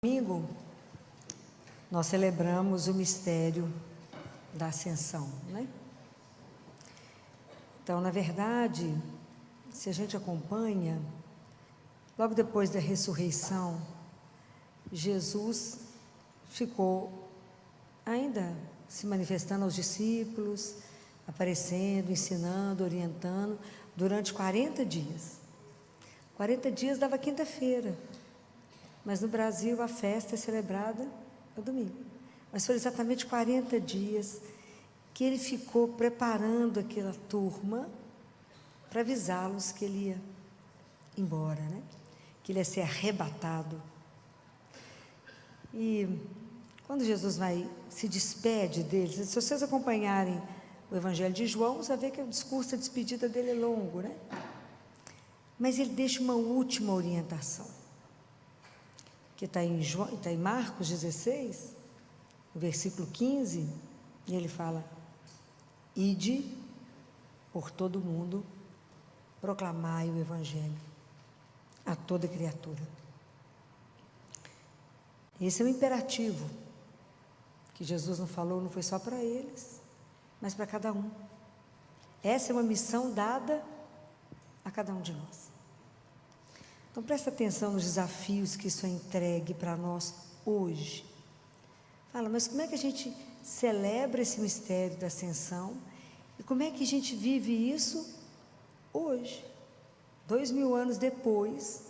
Domingo, nós celebramos o mistério da Ascensão, né? Então, na verdade, se a gente acompanha, logo depois da ressurreição, Jesus ficou ainda se manifestando aos discípulos, aparecendo, ensinando, orientando, durante 40 dias. 40 dias dava quinta-feira. Mas no Brasil a festa é celebrada no domingo. Mas foi exatamente 40 dias que ele ficou preparando aquela turma para avisá-los que ele ia embora, né? Que ele ia ser arrebatado. E quando Jesus se despede deles, se vocês acompanharem o Evangelho de João, você vai ver que o discurso de despedida dele é longo, né? Mas ele deixa uma última orientação, que está em Marcos 16, no versículo 15, e ele fala: ide por todo mundo, proclamai o Evangelho a toda criatura. Esse é o imperativo que Jesus não falou, não foi só para eles, mas para cada um. Essa é uma missão dada a cada um de nós. Então, presta atenção nos desafios que isso é entregue para nós hoje. Fala, mas como é que a gente celebra esse mistério da Ascensão? E como é que a gente vive isso hoje? 2000 anos depois,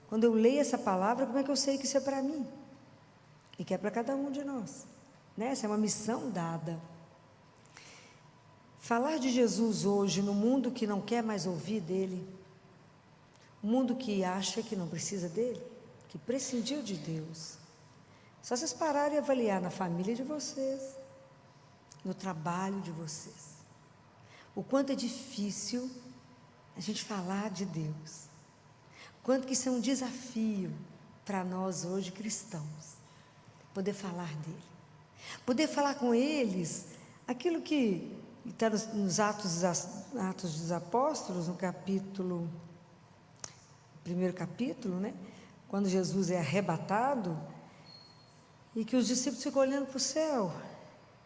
quando eu leio essa palavra, como é que eu sei que isso é para mim? E que é para cada um de nós, né? Essa é uma missão dada. Falar de Jesus hoje, no mundo que não quer mais ouvir dele, o mundo que acha que não precisa dele, que prescindiu de Deus. Só vocês pararem e avaliar na família de vocês, no trabalho de vocês, o quanto é difícil a gente falar de Deus, o quanto que isso é um desafio para nós hoje cristãos, poder falar dele, poder falar com eles aquilo que está nos Atos dos Apóstolos, no capítulo... primeiro capítulo, né? Quando Jesus é arrebatado e que os discípulos ficam olhando para o céu,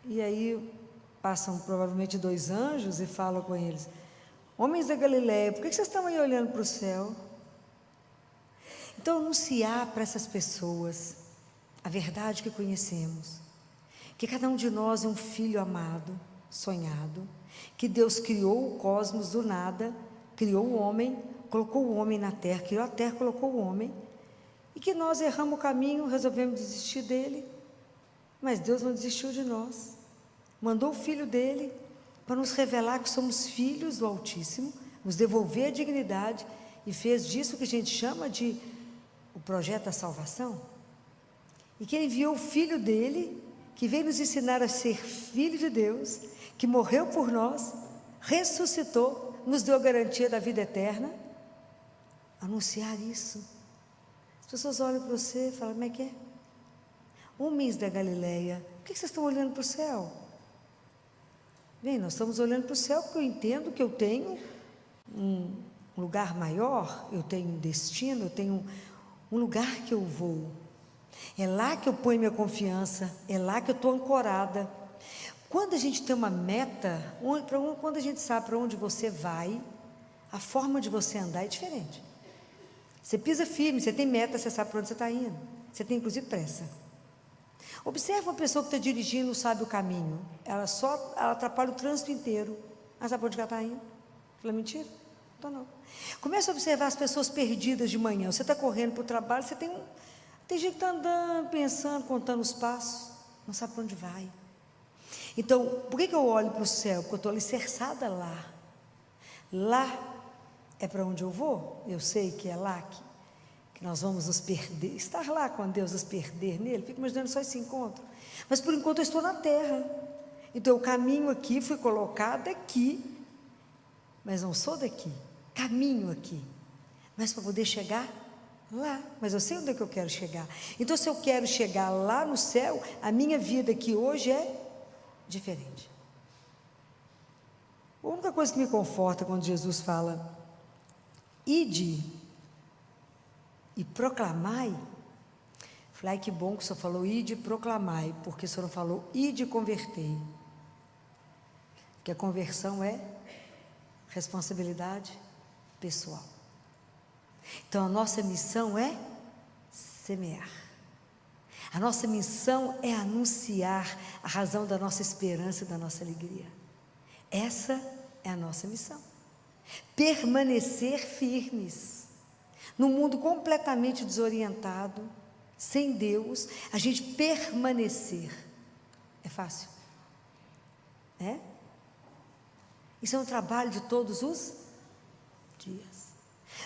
e aí passam provavelmente 2 anjos e falam com eles: homens da Galileia, por que vocês estão aí olhando para o céu? Então, anunciar para essas pessoas a verdade que conhecemos, que cada um de nós é um filho amado, sonhado, que Deus criou o cosmos do nada, criou o homem, colocou o homem na terra, criou a terra, colocou o homem, e que nós erramos o caminho, resolvemos desistir dele, mas Deus não desistiu de nós, mandou o Filho dele para nos revelar que somos filhos do Altíssimo, nos devolver a dignidade, e fez disso que a gente chama de o projeto da salvação, e que ele enviou o Filho dele, que veio nos ensinar a ser filho de Deus, que morreu por nós, ressuscitou, nos deu a garantia da vida eterna. Anunciar isso. As pessoas olham para você e falam: como é que é? Homens da Galileia, por que vocês estão olhando para o céu? Bem, nós estamos olhando para o céu porque eu entendo que eu tenho um lugar maior, eu tenho um destino, eu tenho um lugar que eu vou. É lá que eu ponho minha confiança, é lá que eu estou ancorada. Quando a gente tem uma meta, quando a gente sabe para onde você vai, a forma de você andar é diferente. Você pisa firme, você tem meta, você sabe para onde você está indo. Você tem inclusive pressa. Observa uma pessoa que está dirigindo, não sabe o caminho. Ela atrapalha o trânsito inteiro. Ela sabe para onde ela está indo? Fala, mentira? Então não. Começa a observar as pessoas perdidas de manhã. Você está correndo para o trabalho, você tem gente que está andando, pensando, contando os passos, não sabe para onde vai. Então, por que eu olho para o céu? Porque eu estou alicerçada lá. Lá é para onde eu vou, eu sei que é lá que nós vamos nos perder, estar lá com Deus, nos perder nele. Fico imaginando só esse encontro, mas por enquanto eu estou na terra, então eu caminho aqui, fui colocada aqui, mas não sou daqui, caminho aqui, mas para poder chegar lá, mas eu sei onde é que eu quero chegar. Então, se eu quero chegar lá no céu, a minha vida aqui hoje é diferente. A única coisa que me conforta quando Jesus fala: ide e proclamai, Falei, ai, que bom que o senhor falou ide e proclamai, porque o senhor não falou ide e convertei. Porque a conversão é responsabilidade pessoal. Então a nossa missão é semear. A nossa missão é anunciar a razão da nossa esperança e da nossa alegria. Essa é a nossa missão. Permanecer firmes. Num mundo completamente desorientado, sem Deus, a gente permanecer. É fácil? É? Isso é um trabalho de todos os dias.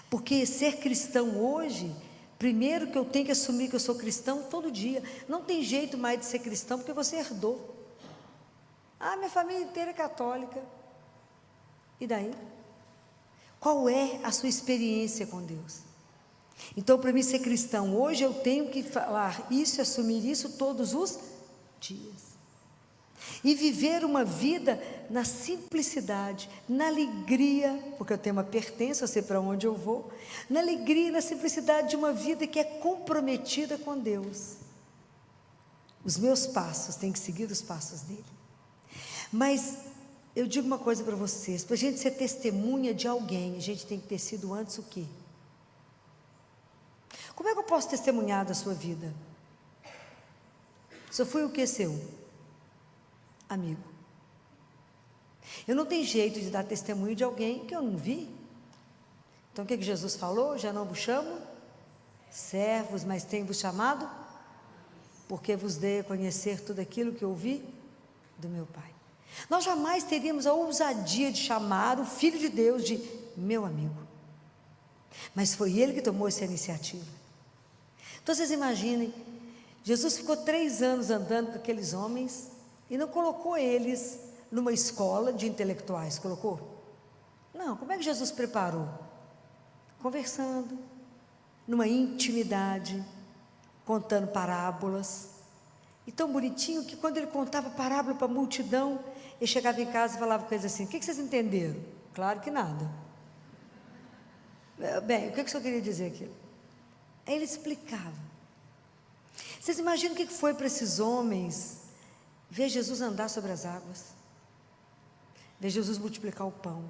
Porque ser cristão hoje, primeiro que eu tenho que assumir que eu sou cristão todo dia. Não tem jeito mais de ser cristão porque você herdou. Ah, minha família inteira é católica. E daí? Qual é a sua experiência com Deus? Então, para mim ser cristão hoje, eu tenho que falar isso e assumir isso todos os dias. E viver uma vida na simplicidade, na alegria, porque eu tenho uma pertença, eu sei para onde eu vou, na alegria e na simplicidade de uma vida que é comprometida com Deus. Os meus passos têm que seguir os passos dele. Mas eu digo uma coisa para vocês, para a gente ser testemunha de alguém, a gente tem que ter sido antes o quê? Como é que eu posso testemunhar da sua vida? Se eu fui o que seu? Amigo. Eu não tenho jeito de dar testemunho de alguém que eu não vi. Então o que Jesus falou? Já não vos chamo servos, mas tenho-vos chamado, porque vos dei a conhecer tudo aquilo que ouvi do meu Pai. Nós jamais teríamos a ousadia de chamar o Filho de Deus de meu amigo. Mas foi Ele que tomou essa iniciativa. Então vocês imaginem, Jesus ficou 3 anos andando com aqueles homens e não colocou eles numa escola de intelectuais, colocou? Não, como é que Jesus preparou? Conversando, numa intimidade, contando parábolas. E tão bonitinho que quando ele contava parábola para a multidão, ele chegava em casa e falava coisas assim, o que vocês entenderam? Claro que nada. Bem, o que o senhor queria dizer aqui? Aí ele explicava. Vocês imaginam o que foi para esses homens ver Jesus andar sobre as águas, ver Jesus multiplicar o pão,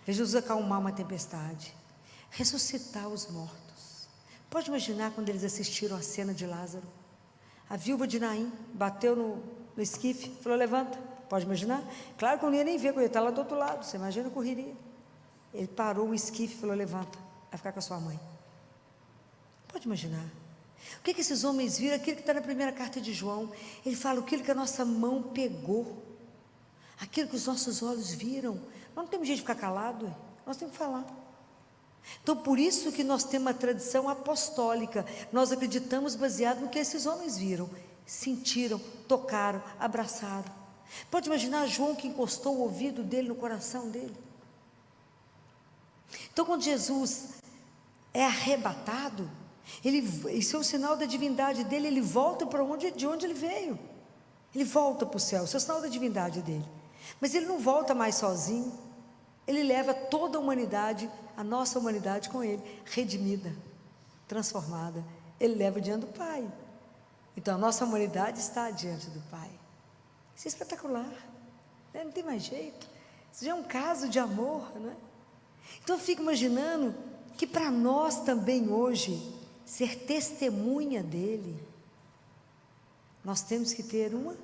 ver Jesus acalmar uma tempestade, ressuscitar os mortos. Pode imaginar quando eles assistiram a cena de Lázaro? A viúva de Naim bateu no esquife, falou, levanta. Pode imaginar? Claro que eu não ia nem ver, porque ele está lá do outro lado, você imagina, eu correria. Ele parou o esquife e falou, levanta, vai ficar com a sua mãe. Pode imaginar? O que esses homens viram? Aquilo que está na primeira carta de João. Ele fala, aquilo que a nossa mão pegou, aquilo que os nossos olhos viram. Nós não temos jeito de ficar calado, nós temos que falar. Então por isso que nós temos uma tradição apostólica. Nós acreditamos baseado no que esses homens viram, sentiram, tocaram, abraçaram. Pode imaginar João que encostou o ouvido dele no coração dele? Então quando Jesus é arrebatado, isso é um sinal da divindade dele, ele volta para de onde ele veio, ele volta para o céu, isso é o sinal da divindade dele, mas ele não volta mais sozinho, ele leva toda a humanidade, a nossa humanidade com ele, redimida, transformada, ele leva diante do Pai. Então a nossa humanidade está diante do Pai. Isso é espetacular, né? Não tem mais jeito, isso já é um caso de amor, não é? Então eu fico imaginando que para nós também hoje, ser testemunha dele, nós temos que ter uma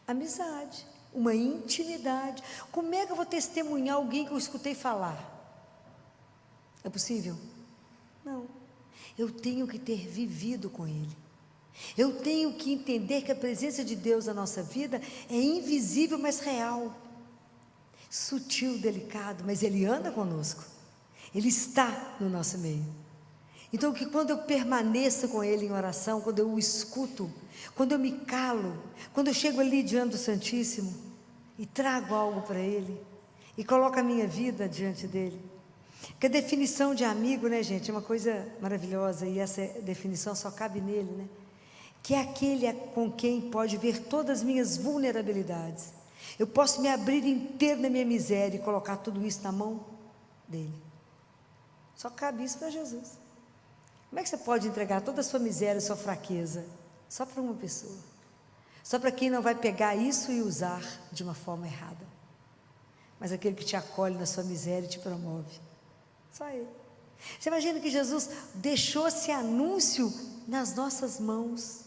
amizade, uma intimidade. Como é que eu vou testemunhar alguém que eu escutei falar? É possível? Não. Eu tenho que ter vivido com ele. Eu tenho que entender que a presença de Deus na nossa vida é invisível, mas real. Sutil, delicado, mas ele anda conosco. Ele está no nosso meio. Então que quando eu permaneço com ele em oração, quando eu o escuto, quando eu me calo, quando eu chego ali diante do Santíssimo e trago algo para ele e coloco a minha vida diante dele. Porque a definição de amigo, né, gente, é uma coisa maravilhosa, e essa definição só cabe nele, né? Que é aquele com quem pode ver todas as minhas vulnerabilidades. Eu posso me abrir inteiro na minha miséria e colocar tudo isso na mão dele. Só cabe isso para Jesus. Como é que você pode entregar toda a sua miséria, a sua fraqueza, só para uma pessoa? Só para quem não vai pegar isso e usar de uma forma errada. Mas aquele que te acolhe na sua miséria e te promove. Só Ele. Você imagina que Jesus deixou esse anúncio nas nossas mãos.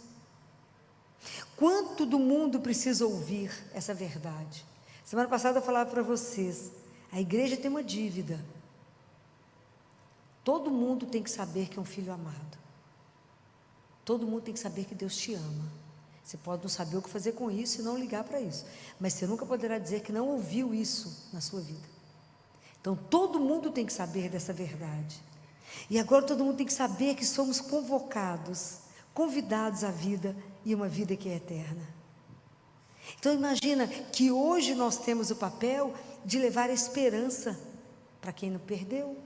Quanto do mundo precisa ouvir essa verdade? Semana passada eu falava para vocês, a igreja tem uma dívida. Todo mundo tem que saber que é um filho amado. Todo mundo tem que saber que Deus te ama. Você pode não saber o que fazer com isso e não ligar para isso, mas você nunca poderá dizer que não ouviu isso na sua vida. Então todo mundo tem que saber dessa verdade. E agora todo mundo tem que saber que somos convocados, convidados à vida e uma vida que é eterna. Então imagina que hoje nós temos o papel de levar a esperança para quem não perdeu,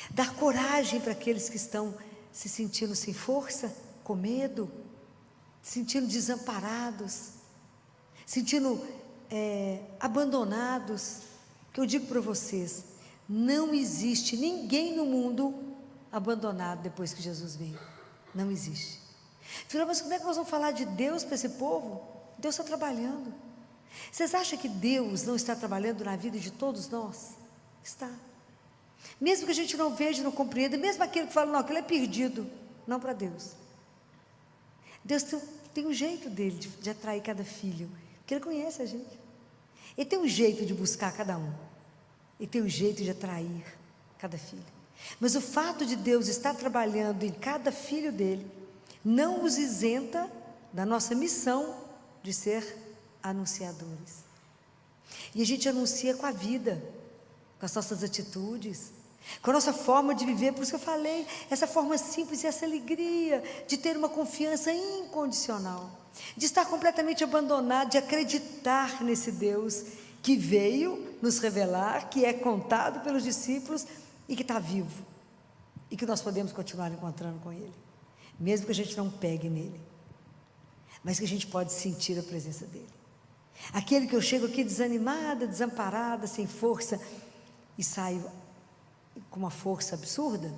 dar coragem para aqueles que estão se sentindo sem força, com medo, se sentindo desamparados, sentindo abandonados. Que eu digo para vocês, não existe ninguém no mundo abandonado depois que Jesus veio. Não existe. Filho, mas como é que nós vamos falar de Deus para esse povo? Deus está trabalhando. Vocês acham que Deus não está trabalhando na vida de todos nós? Está. Mesmo que a gente não veja, não compreenda, mesmo aquele que fala, não, aquele é perdido. Não para Deus. Deus tem um jeito dele de atrair cada filho, porque Ele conhece a gente. Ele tem um jeito de buscar cada um. Ele tem um jeito de atrair cada filho. Mas o fato de Deus estar trabalhando em cada filho dele, não os isenta da nossa missão de ser anunciadores. E a gente anuncia com a vida, com as nossas atitudes, com a nossa forma de viver. Por isso que eu falei, essa forma simples e essa alegria de ter uma confiança incondicional, de estar completamente abandonado, de acreditar nesse Deus que veio nos revelar, que é contado pelos discípulos e que está vivo, e que nós podemos continuar encontrando com Ele, mesmo que a gente não pegue nele, mas que a gente pode sentir a presença dele. Aquele que eu chego aqui desanimada, desamparada, sem força, e saio com uma força absurda,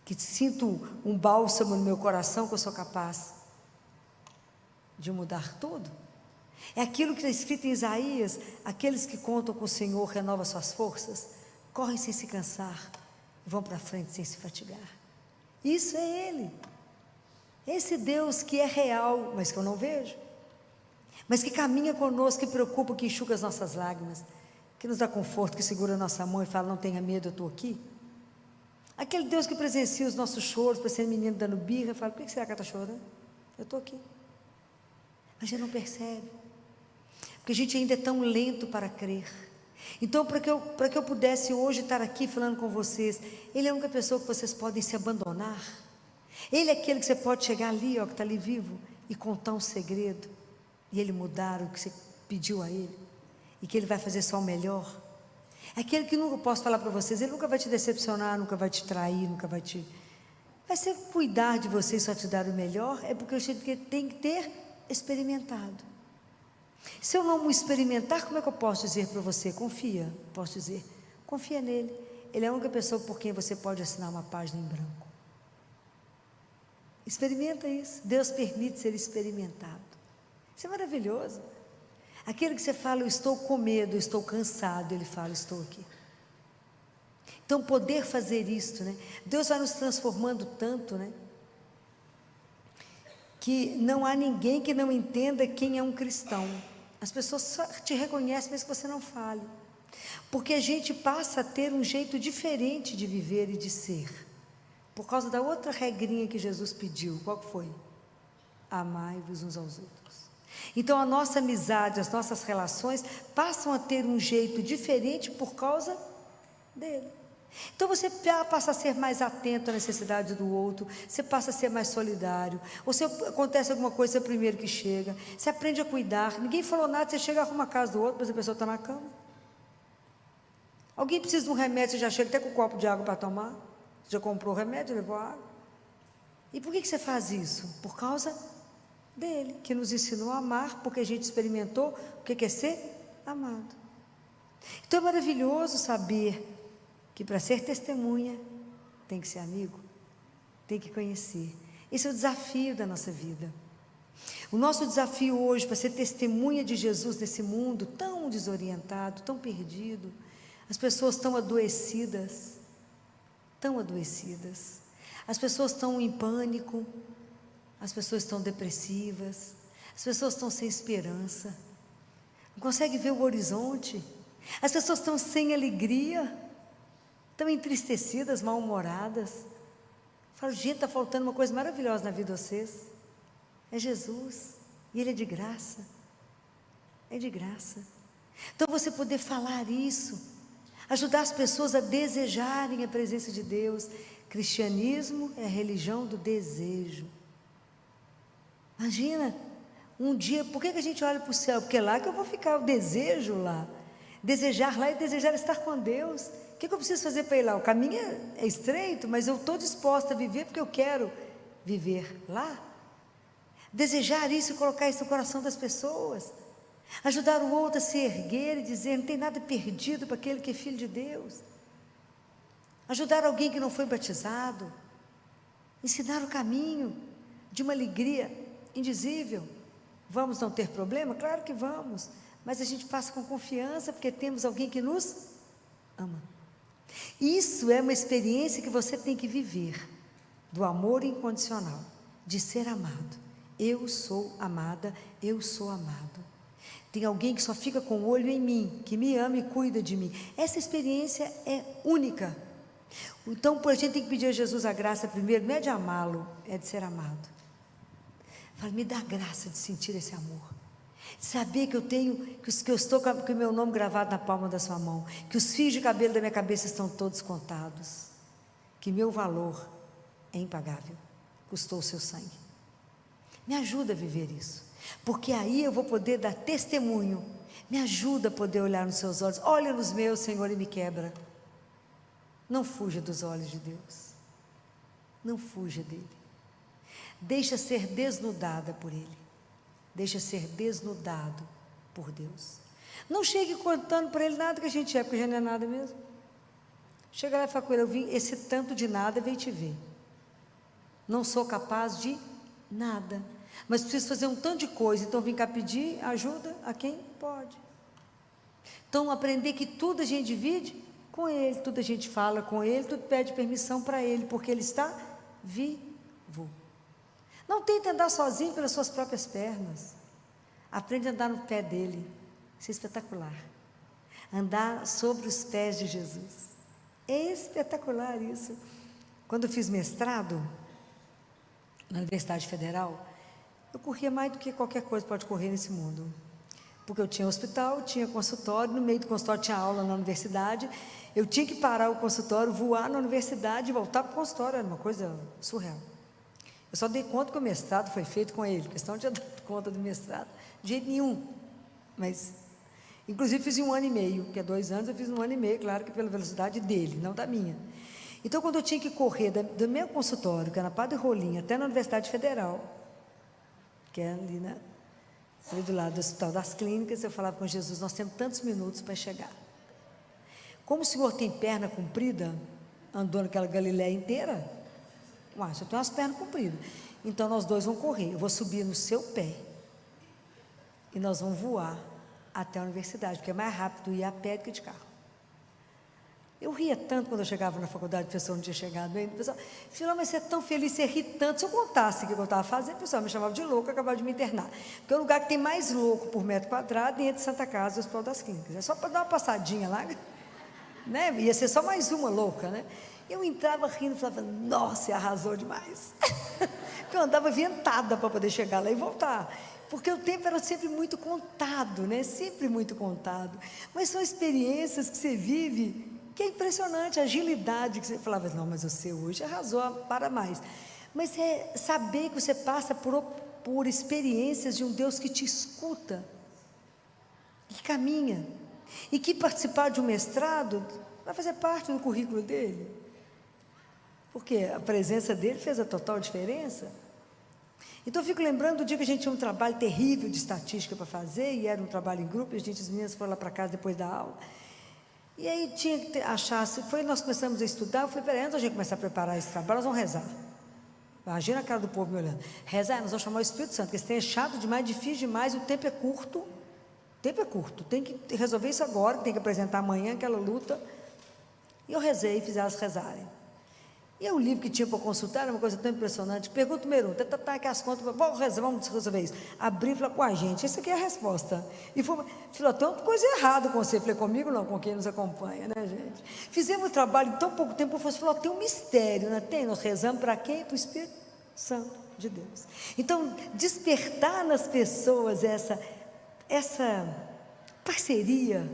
que sinto um bálsamo no meu coração, que eu sou capaz de mudar tudo. É aquilo que está escrito em Isaías: aqueles que contam com o Senhor renovam suas forças, correm sem se cansar, vão para frente sem se fatigar. Isso é Ele, esse Deus que é real, mas que eu não vejo, mas que caminha conosco, que preocupa, que enxuga as nossas lágrimas, que nos dá conforto, que segura a nossa mão e fala, não tenha medo, eu estou aqui. Aquele Deus que presencia os nossos choros, parecendo menino dando birra, fala, por que será que ela está chorando? Eu estou aqui. Mas a gente não percebe, porque a gente ainda é tão lento para crer. Então, para que eu pudesse hoje estar aqui falando com vocês, Ele é a única pessoa que vocês podem se abandonar. Ele é aquele que você pode chegar ali, ó, que está ali vivo, e contar um segredo, e Ele mudar o que você pediu a Ele, e que Ele vai fazer só o melhor. É aquele que nunca posso falar para vocês, Ele nunca vai te decepcionar, nunca vai te trair, nunca vai te... Vai ser cuidar de você e só te dar o melhor, é porque eu sei que tem que ter experimentado. Se eu não experimentar, como é que eu posso dizer para você? Confia, posso dizer, confia nele. Ele é a única pessoa por quem você pode assinar uma página em branco. Experimenta isso. Deus permite ser experimentado. Isso é maravilhoso. Aquele que você fala, eu estou com medo, eu estou cansado, Ele fala, estou aqui. Então poder fazer isto, né? Deus vai nos transformando tanto, né? Que não há ninguém que não entenda quem é um cristão. As pessoas só te reconhecem mesmo que você não fale, porque a gente passa a ter um jeito diferente de viver e de ser, por causa da outra regrinha que Jesus pediu. Qual que foi? Amai-vos uns aos outros. Então a nossa amizade, as nossas relações passam a ter um jeito diferente por causa dele. Então você passa a ser mais atento à necessidade do outro, você passa a ser mais solidário, ou se acontece alguma coisa, você é o primeiro que chega, você aprende a cuidar, ninguém falou nada, você chega, arruma a casa do outro, mas a pessoa está na cama. Alguém precisa de um remédio, você já chega até com um copo de água para tomar, você já comprou o remédio, levou a água. E por que você faz isso? Por causa dele, que nos ensinou a amar, porque a gente experimentou o que é ser amado. Então é maravilhoso saber que para ser testemunha tem que ser amigo. tem que conhecer. Esse é o desafio da nossa vida. O nosso desafio hoje, para ser testemunha de Jesus nesse mundo tão desorientado, tão perdido, as pessoas tão adoecidas, as pessoas estão em pânico, as pessoas estão depressivas, as pessoas estão sem esperança, não conseguem ver o horizonte, as pessoas estão sem alegria, estão entristecidas, mal-humoradas. Falo, gente, está faltando uma coisa maravilhosa na vida de vocês, é Jesus, e Ele é de graça, então você poder falar isso, ajudar as pessoas a desejarem a presença de Deus. Cristianismo é a religião do desejo. Imagina, um dia, por que a gente olha para o céu? Porque é lá que eu vou ficar, o desejo lá, desejar lá e desejar estar com Deus. O que eu preciso fazer para ir lá? O caminho é estreito, mas eu estou disposta a viver porque eu quero viver lá. Desejar isso e colocar isso no coração das pessoas, ajudar o outro a se erguer e dizer, não tem nada perdido para aquele que é filho de Deus, ajudar alguém que não foi batizado, ensinar o caminho de uma alegria indizível. Vamos não ter problema? Claro que vamos, mas a gente passa com confiança, porque temos alguém que nos ama. Isso é uma experiência que você tem que viver, do amor incondicional, de ser amado. Eu sou amada, eu sou amado. Tem alguém que só fica com o olho em mim, que me ama e cuida de mim. Essa experiência é única. Então, a gente tem que pedir a Jesus a graça primeiro, não é de amá-lo, é de ser amado. Fala, me dá a graça de sentir esse amor, de saber que eu tenho, que eu estou com o meu nome gravado na palma da sua mão, que os fios de cabelo da minha cabeça estão todos contados, que meu valor é impagável, custou o seu sangue. Me ajuda a viver isso, porque aí eu vou poder dar testemunho. Me ajuda a poder olhar nos seus olhos. Olha nos meus, Senhor, e me quebra. Não fuja dos olhos de Deus, não fuja dele. Deixa ser desnudada por ele, deixa ser desnudado por Deus. Não chegue contando para ele nada que a gente é, porque já não é nada mesmo. Chega lá e fala com ele, eu vim, esse tanto de nada veio te ver, não sou capaz de nada, mas preciso fazer um tanto de coisa, então vim cá pedir ajuda a quem pode. Então aprender que tudo a gente divide com ele, tudo a gente fala com ele, tudo pede permissão para ele, porque ele está vivo. Não tente andar sozinho pelas suas próprias pernas, aprende a andar no pé dele. Isso é espetacular, andar sobre os pés de Jesus, é espetacular isso. Quando eu fiz mestrado na Universidade Federal, eu corria mais do que qualquer coisa pode correr nesse mundo, porque eu tinha hospital, tinha consultório, no meio do consultório tinha aula na universidade, eu tinha que parar o consultório, voar na universidade e voltar para o consultório, era uma coisa surreal. Eu só dei conta que o mestrado foi feito com ele, porque senão eu tinha dado conta do mestrado, de jeito nenhum, mas, inclusive fiz em 1 ano e meio, que é 2 anos, eu fiz em 1 ano e meio, claro que pela velocidade dele, não da minha. Então, quando eu tinha que correr do meu consultório, que era na Padre Rolim, até na Universidade Federal, que é ali, ali do lado do Hospital das Clínicas, eu falava com Jesus, nós temos tantos minutos para chegar. Como o senhor tem perna comprida, andou naquela Galiléia inteira, uai, eu tenho umas pernas compridas, então nós dois vamos correr, eu vou subir no seu pé, e nós vamos voar até a universidade, porque é mais rápido ir a pé do que de carro. Eu ria tanto quando eu chegava na faculdade, o professor não tinha chegado ainda, o pessoal, filho, mas você é tão feliz, você ri tanto. Se eu contasse o que eu estava fazendo, o pessoal me chamava de louco, acabava de me internar, porque é o lugar que tem mais louco por metro quadrado entre Santa Casa e o Hospital das Clínicas, é só para dar uma passadinha lá, né? Ia ser só mais uma louca, né? Eu entrava rindo, falava, nossa, você arrasou demais. Eu andava ventada para poder chegar lá e voltar, porque o tempo era sempre muito contado, né? Sempre muito contado, mas são experiências que você vive, que é impressionante, a agilidade que você falava, não, mas você hoje arrasou para mais, mas é saber que você passa por experiências de um Deus que te escuta, que caminha, e que participar de um mestrado vai fazer parte do currículo dele, porque a presença dele fez a total diferença. Então eu fico lembrando do dia que a gente tinha um trabalho terrível de estatística para fazer, e era um trabalho em grupo, e as meninas foram lá para casa depois da aula, e aí tinha que achar, nós começamos a estudar, eu falei, peraí, antes da gente começar a preparar esse trabalho, nós vamos rezar. Imagina a cara do povo me olhando. Rezar, nós vamos chamar o Espírito Santo, porque esse trem é chato demais, difícil demais, o tempo é curto. O tempo é curto, tem que resolver isso agora, tem que apresentar amanhã aquela luta. E eu rezei e fiz elas rezarem. E o livro que tinha para consultar era uma coisa tão impressionante. Pergunta número 1, tá aqui as contas, vamos resolver isso. Abri e falei, gente, essa aqui é a resposta. E falou, tem uma coisa errada com você. Falei, comigo não, com quem nos acompanha, né, gente? Fizemos o trabalho em tão pouco tempo, eu falei, tem um mistério, né? Tem, nós rezamos para quem? Para o Espírito Santo de Deus. Então, despertar nas pessoas essa parceria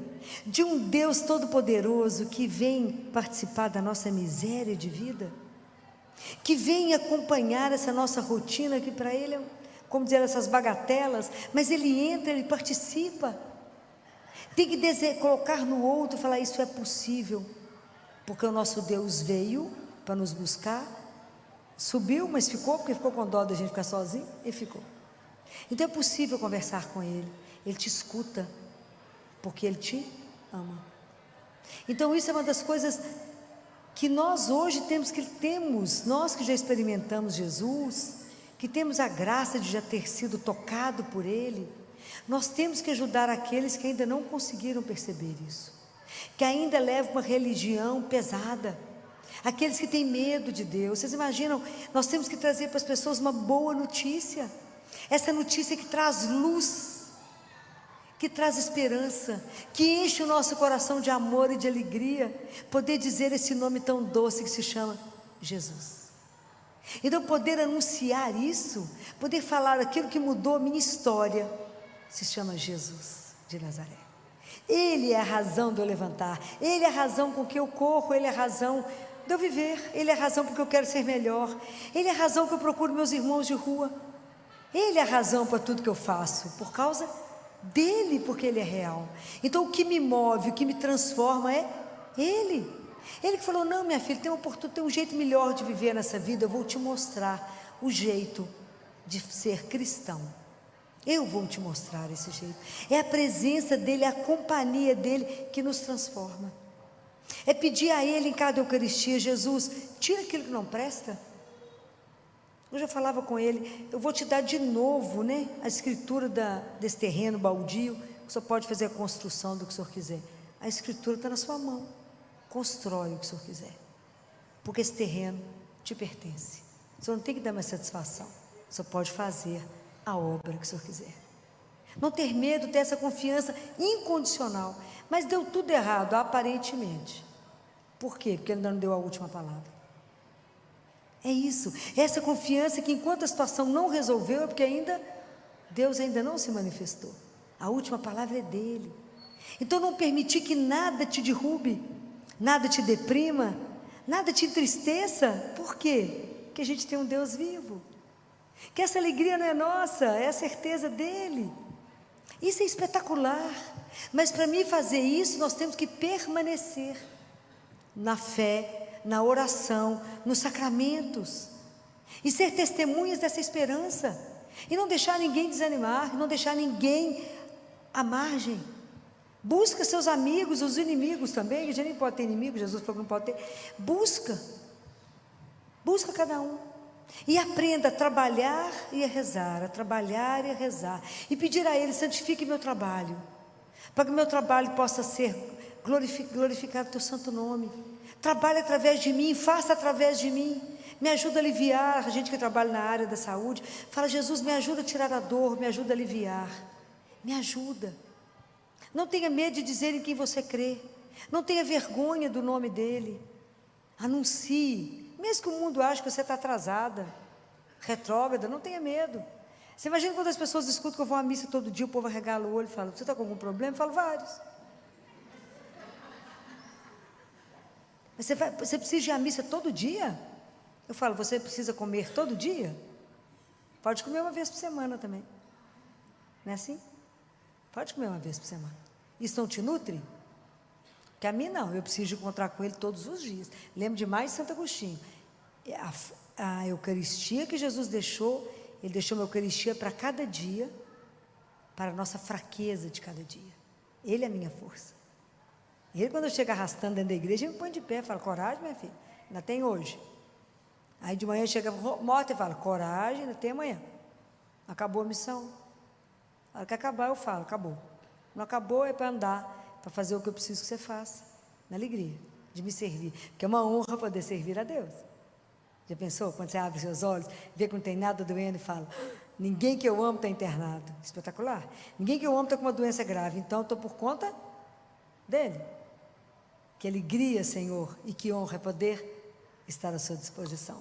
de um Deus todo-poderoso que vem participar da nossa miséria de vida, que vem acompanhar essa nossa rotina, que para Ele é, como dizer, essas bagatelas, mas Ele entra, Ele participa. Tem que colocar no outro e falar, isso é possível, porque o nosso Deus veio para nos buscar, subiu, mas ficou, porque ficou com dó da gente ficar sozinho, e ficou. Então é possível conversar com Ele. Ele te escuta, porque Ele te ama. Então isso é uma das coisas que nós hoje nós que já experimentamos Jesus, que temos a graça de já ter sido tocado por Ele, nós temos que ajudar aqueles que ainda não conseguiram perceber isso, que ainda levam uma religião pesada, aqueles que têm medo de Deus. Vocês imaginam, nós temos que trazer para as pessoas uma boa notícia, essa notícia que traz luz, que traz esperança, que enche o nosso coração de amor e de alegria, poder dizer esse nome tão doce que se chama Jesus. Então poder anunciar isso, poder falar aquilo que mudou a minha história, se chama Jesus de Nazaré. Ele é a razão de eu levantar, Ele é a razão com que eu corro, Ele é a razão de eu viver, Ele é a razão porque eu quero ser melhor, Ele é a razão que eu procuro meus irmãos de rua, Ele é a razão para tudo que eu faço, por causa dele, porque Ele é real. Então o que me move, o que me transforma é Ele. Ele que falou, não, minha filha, tem um jeito melhor de viver nessa vida, eu vou te mostrar o jeito de ser cristão. Eu vou te mostrar esse jeito. É a presença dele, é a companhia dele que nos transforma. É pedir a Ele em cada Eucaristia, Jesus, tira aquilo que não presta. Eu já falava com ele, eu vou te dar de novo, né, a escritura desse terreno baldio, o senhor pode fazer a construção do que o senhor quiser. A escritura está na sua mão, constrói o que o senhor quiser, porque esse terreno te pertence. O senhor não tem que dar mais satisfação, o senhor pode fazer a obra que o senhor quiser. Não ter medo, ter essa confiança incondicional. Mas deu tudo errado, aparentemente. Por quê? Porque ele ainda não deu a última palavra. É isso, essa confiança que enquanto a situação não resolveu, é porque Deus ainda não se manifestou. A última palavra é dele. Então não permitir que nada te derrube, nada te deprima, nada te entristeça. Por quê? Porque a gente tem um Deus vivo, que essa alegria não é nossa, é a certeza dele. Isso é espetacular, mas para mim fazer isso, nós temos que permanecer na fé, na oração, nos sacramentos, e ser testemunhas dessa esperança, e não deixar ninguém desanimar, não deixar ninguém à margem. Busca seus amigos, os inimigos também, a gente nem pode ter inimigo, Jesus falou que não pode ter. Busca cada um, e aprenda a trabalhar e a rezar, e pedir a Ele, santifique meu trabalho, para que meu trabalho possa ser glorificado o teu santo nome. Trabalhe através de mim, faça através de mim, me ajuda a aliviar. A gente que trabalha na área da saúde, fala, Jesus, me ajuda a tirar a dor, me ajuda a aliviar, me ajuda. Não tenha medo de dizer em quem você crê, não tenha vergonha do nome dele, anuncie, mesmo que o mundo ache que você está atrasada, retrógrada, não tenha medo. Você imagina quando as pessoas escutam que eu vou à missa todo dia, o povo arregala o olho e fala, você está com algum problema? Eu falo, vários. Mas você precisa ir à missa todo dia? Eu falo, você precisa comer todo dia? Pode comer uma vez por semana também. Não é assim? Pode comer uma vez por semana. Isso não te nutre? Porque a mim não, eu preciso encontrar com Ele todos os dias. Lembro demais de Santo Agostinho. A Eucaristia que Jesus deixou, Ele deixou uma Eucaristia para cada dia, para a nossa fraqueza de cada dia. Ele é a minha força. Ele, quando eu chego arrastando dentro da igreja, ele me põe de pé, fala, coragem, minha filha, ainda tem hoje. Aí de manhã chega morta e fala, coragem, até amanhã. Acabou a missão. Na hora que acabar eu falo, acabou. Não acabou é para andar, para fazer o que eu preciso que você faça. Na alegria de me servir. Porque é uma honra poder servir a Deus. Já pensou? Quando você abre seus olhos, vê que não tem nada doendo e fala, ninguém que eu amo está internado. Espetacular. Ninguém que eu amo está com uma doença grave. Então eu estou por conta dele. Que alegria, Senhor, e que honra é poder estar à sua disposição.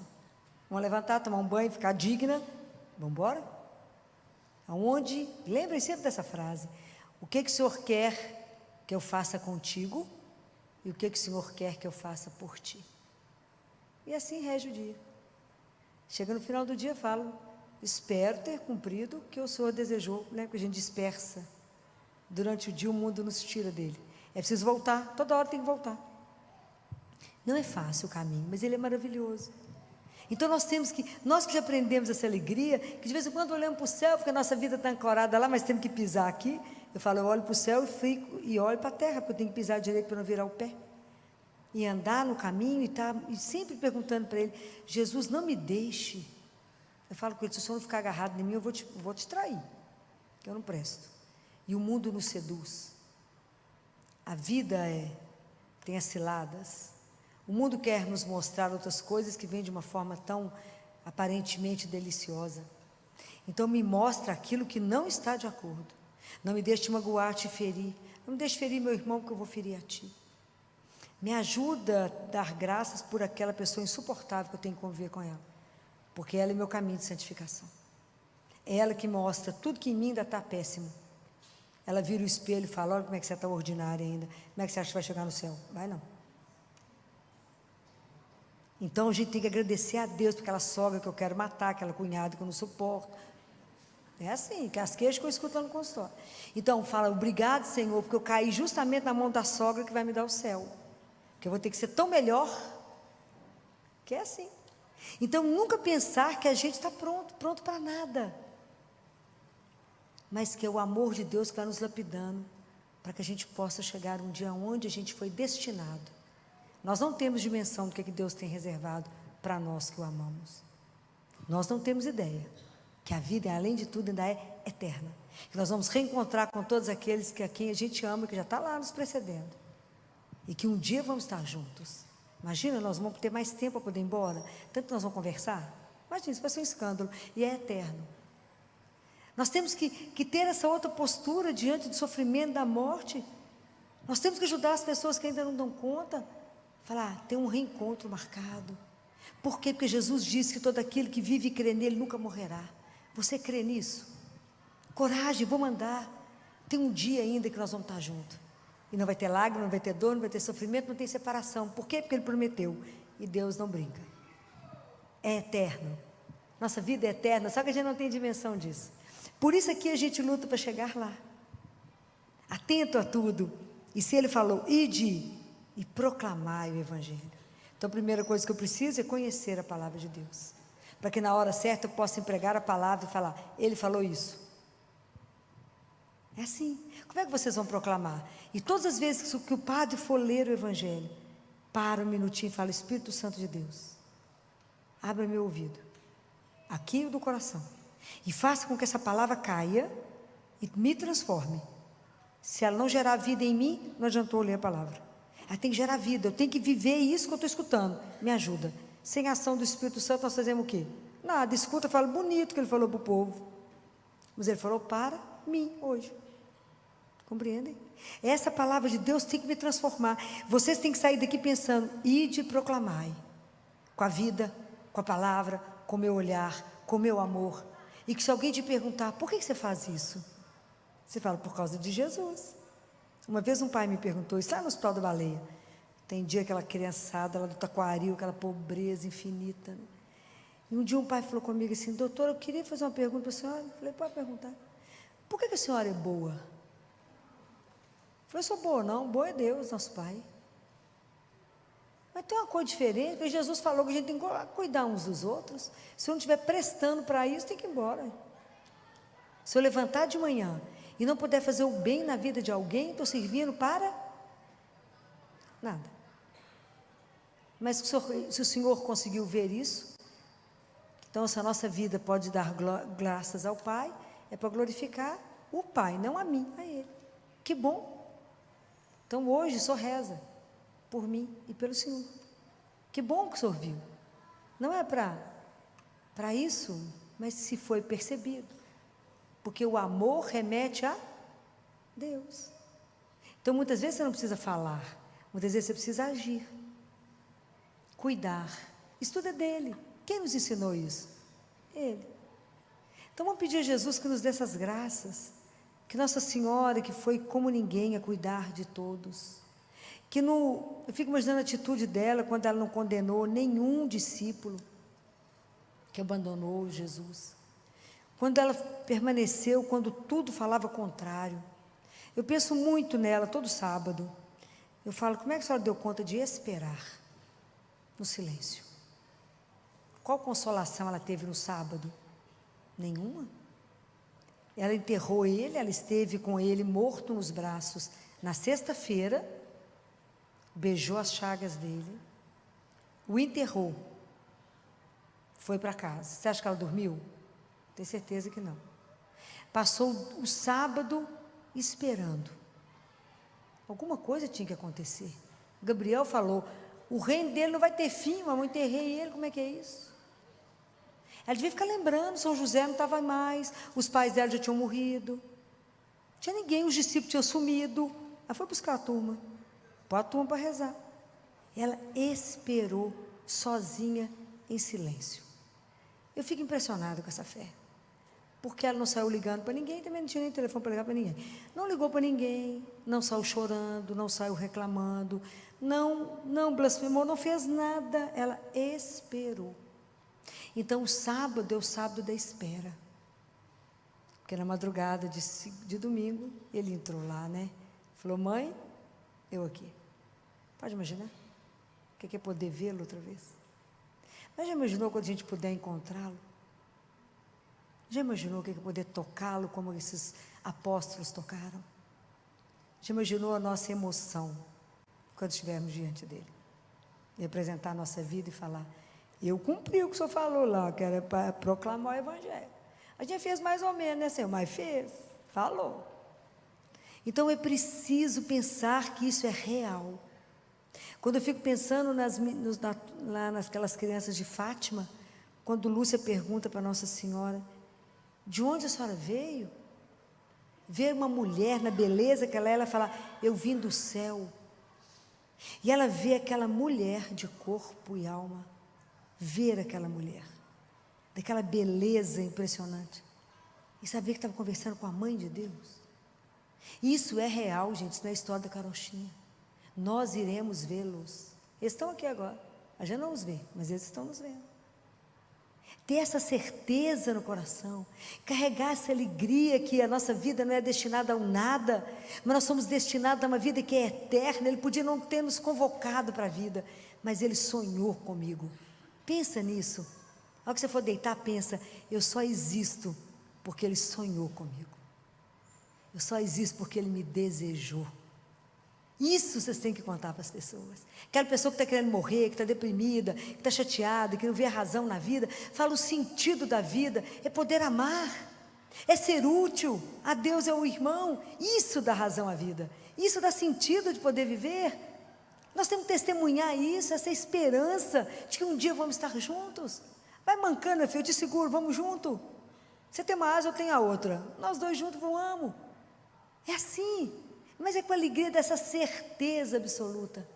Vamos levantar, tomar um banho, ficar digna. Vamos embora? Aonde, lembrem sempre dessa frase, o que o Senhor quer que eu faça contigo e o que o Senhor quer que eu faça por ti. E assim rege o dia. Chega no final do dia e falo, espero ter cumprido o que o Senhor desejou, né? Porque a gente dispersa. Durante o dia o mundo nos tira dele. É preciso voltar, toda hora tem que voltar. Não é fácil o caminho, mas ele é maravilhoso. Então nós que já aprendemos essa alegria, que de vez em quando olhamos para o céu, porque a nossa vida está ancorada lá, mas temos que pisar aqui. Eu falo, eu olho para o céu e olho para a terra, porque eu tenho que pisar direito para não virar o pé. E andar no caminho e sempre perguntando para ele, Jesus, não me deixe. Eu falo com ele, se o Senhor não ficar agarrado em mim, eu vou te trair, que eu não presto. E o mundo nos seduz. A vida tem as ciladas. O mundo quer nos mostrar outras coisas que vêm de uma forma tão aparentemente deliciosa. Então me mostra aquilo que não está de acordo. Não me deixe te magoar, te ferir. Não me deixe ferir meu irmão, porque eu vou ferir a ti. Me ajuda a dar graças por aquela pessoa insuportável que eu tenho que conviver com ela. Porque ela é meu caminho de santificação. É ela que mostra tudo que em mim ainda está péssimo. Ela vira o espelho e fala, olha como é que você está ordinária ainda. Como é que você acha que vai chegar no céu? Vai não. Então a gente tem que agradecer a Deus por aquela sogra que eu quero matar, aquela cunhada que eu não suporto. É assim, que as queixas que eu escuto lá no consultório. Então fala, obrigado Senhor, porque eu caí justamente na mão da sogra que vai me dar o céu. Porque eu vou ter que ser tão melhor, que é assim. Então nunca pensar que a gente está pronto para nada. Mas que é o amor de Deus que vai nos lapidando, para que a gente possa chegar um dia onde a gente foi destinado. Nós não temos dimensão do que Deus tem reservado para nós que o amamos. Nós não temos ideia que a vida, além de tudo, ainda é eterna. Que nós vamos reencontrar com todos aqueles a quem a gente ama, que já está lá nos precedendo. E que um dia vamos estar juntos. Imagina, nós vamos ter mais tempo para poder ir embora. Tanto que nós vamos conversar. Imagina, isso vai ser um escândalo. E é eterno. Nós temos que ter essa outra postura diante do sofrimento, da morte. Nós temos que ajudar as pessoas que ainda não dão conta. Falar, tem um reencontro marcado. Por quê? Porque Jesus disse que todo aquele que vive e crê nele nunca morrerá. Você crê nisso? Coragem, vou mandar. Tem um dia ainda que nós vamos estar juntos. E não vai ter lágrima, não vai ter dor, não vai ter sofrimento, não tem separação. Por quê? Porque ele prometeu. E Deus não brinca. É eterno. Nossa vida é eterna, só que a gente não tem dimensão disso. Por isso aqui a gente luta para chegar lá. Atento a tudo. E se ele falou, ide e proclamai o Evangelho. Então a primeira coisa que eu preciso é conhecer a palavra de Deus. Para que na hora certa eu possa empregar a palavra e falar, ele falou isso. É assim. Como é que vocês vão proclamar? E todas as vezes que o padre for ler o Evangelho, para um minutinho e fala, Espírito Santo de Deus, abra meu ouvido, aqui do coração, e faça com que essa palavra caia e me transforme. Se ela não gerar vida em mim, não adiantou ler a palavra. Ela tem que gerar vida, eu tenho que viver isso que eu estou escutando. Me ajuda. Sem a ação do Espírito Santo, nós fazemos o quê? Nada, escuta, fala bonito que ele falou para o povo. Mas ele falou para mim hoje. Compreendem? Essa palavra de Deus tem que me transformar. Vocês têm que sair daqui pensando, ide e proclamai. Com a vida, com a palavra, com o meu olhar, com o meu amor. E que se alguém te perguntar, por que você faz isso? Você fala, por causa de Jesus. Uma vez um pai me perguntou, isso lá no Hospital da Baleia. Tem dia aquela criançada lá do Taquaril, aquela pobreza infinita. Né? E um dia um pai falou comigo assim, doutor, eu queria fazer uma pergunta para a senhora. Eu falei, pode perguntar. Por que a senhora é boa? Eu falei, eu sou boa não, boa é Deus, nosso pai. Mas tem uma coisa diferente, porque Jesus falou que a gente tem que cuidar uns dos outros. Se eu não estiver prestando para isso, tem que ir embora. Se eu levantar de manhã e não puder fazer o bem na vida de alguém, estou servindo para nada. Mas se o Senhor conseguiu ver isso, Então, se a nossa vida pode dar graças ao Pai, é para glorificar o Pai, não a mim, a Ele. Que bom! Então, hoje, só reza por mim e pelo Senhor. Que bom que o Senhor viu. Não é para isso, mas se foi percebido. Porque o amor remete a Deus. Então, muitas vezes você não precisa falar, muitas vezes você precisa agir, cuidar. Isso tudo é dele. Quem nos ensinou isso? Ele. Então, vamos pedir a Jesus que nos dê essas graças, que Nossa Senhora, que foi como ninguém a cuidar de todos, eu fico imaginando a atitude dela, quando ela não condenou nenhum discípulo que abandonou Jesus, quando ela permaneceu, quando tudo falava contrário. Eu penso muito nela todo sábado. Eu falo, como é que a senhora deu conta de esperar no silêncio? Qual consolação ela teve no sábado? Nenhuma. Ela enterrou ele, ela esteve com ele morto nos braços na sexta-feira, beijou as chagas dele, o enterrou, foi para casa. Você acha que ela dormiu? Tenho certeza que não. Passou o sábado esperando. Alguma coisa tinha que acontecer. Gabriel falou, o reino dele não vai ter fim, mas eu enterrei ele, como é que é isso? Ela devia ficar lembrando, São José não estava mais, os pais dela já tinham morrido, não tinha ninguém, os discípulos tinham sumido. Ela foi buscar a turma, pôr a turma para rezar. Ela esperou sozinha, em silêncio. Eu fico impressionada com essa fé, porque ela não saiu ligando para ninguém, também não tinha nem telefone para ligar para ninguém, não ligou para ninguém, não saiu chorando, não saiu reclamando, não blasfemou, não fez nada, ela esperou. Então o sábado é o sábado da espera, porque na madrugada de domingo, ele entrou lá, né, falou, mãe, eu aqui. Pode imaginar? O que é poder vê-lo outra vez? Mas já imaginou quando a gente puder encontrá-lo? Já imaginou o que é poder tocá-lo como esses apóstolos tocaram? Já imaginou a nossa emoção quando estivermos diante dele? E apresentar a nossa vida e falar, eu cumpri o que o senhor falou lá, que era para proclamar o evangelho. A gente fez mais ou menos, né, Senhor? Mas fez, falou. Então é preciso pensar que isso é real. Quando eu fico pensando lá nasquelas crianças de Fátima, quando Lúcia pergunta para Nossa Senhora, de onde a senhora veio? Ver uma mulher na beleza que ela fala, eu vim do céu. E ela vê aquela mulher de corpo e alma, ver aquela mulher, daquela beleza impressionante, e saber que estava conversando com a mãe de Deus. Isso é real, gente, isso não é história da carochinha. Nós iremos vê-los. Eles estão aqui agora, a gente não os vê, mas eles estão nos vendo. Ter essa certeza no coração, carregar essa alegria que a nossa vida não é destinada a um nada, mas nós somos destinados a uma vida que é eterna. Ele podia não ter nos convocado para a vida, mas Ele sonhou comigo. Pensa nisso. Ao que você for deitar, pensa, eu só existo porque Ele sonhou comigo. Eu só existo porque Ele me desejou. Isso vocês têm que contar para as pessoas. Aquela pessoa que está querendo morrer, que está deprimida, que está chateada, que não vê a razão na vida, fala, o sentido da vida é poder amar, é ser útil, a Deus é o irmão. Isso dá razão à vida, isso dá sentido de poder viver. Nós temos que testemunhar isso, essa esperança de que um dia vamos estar juntos. Vai mancando, meu filho, eu te seguro, vamos junto. Você tem uma asa, eu tenho a outra, nós dois juntos voamos. É assim. Mas é com a alegria dessa certeza absoluta.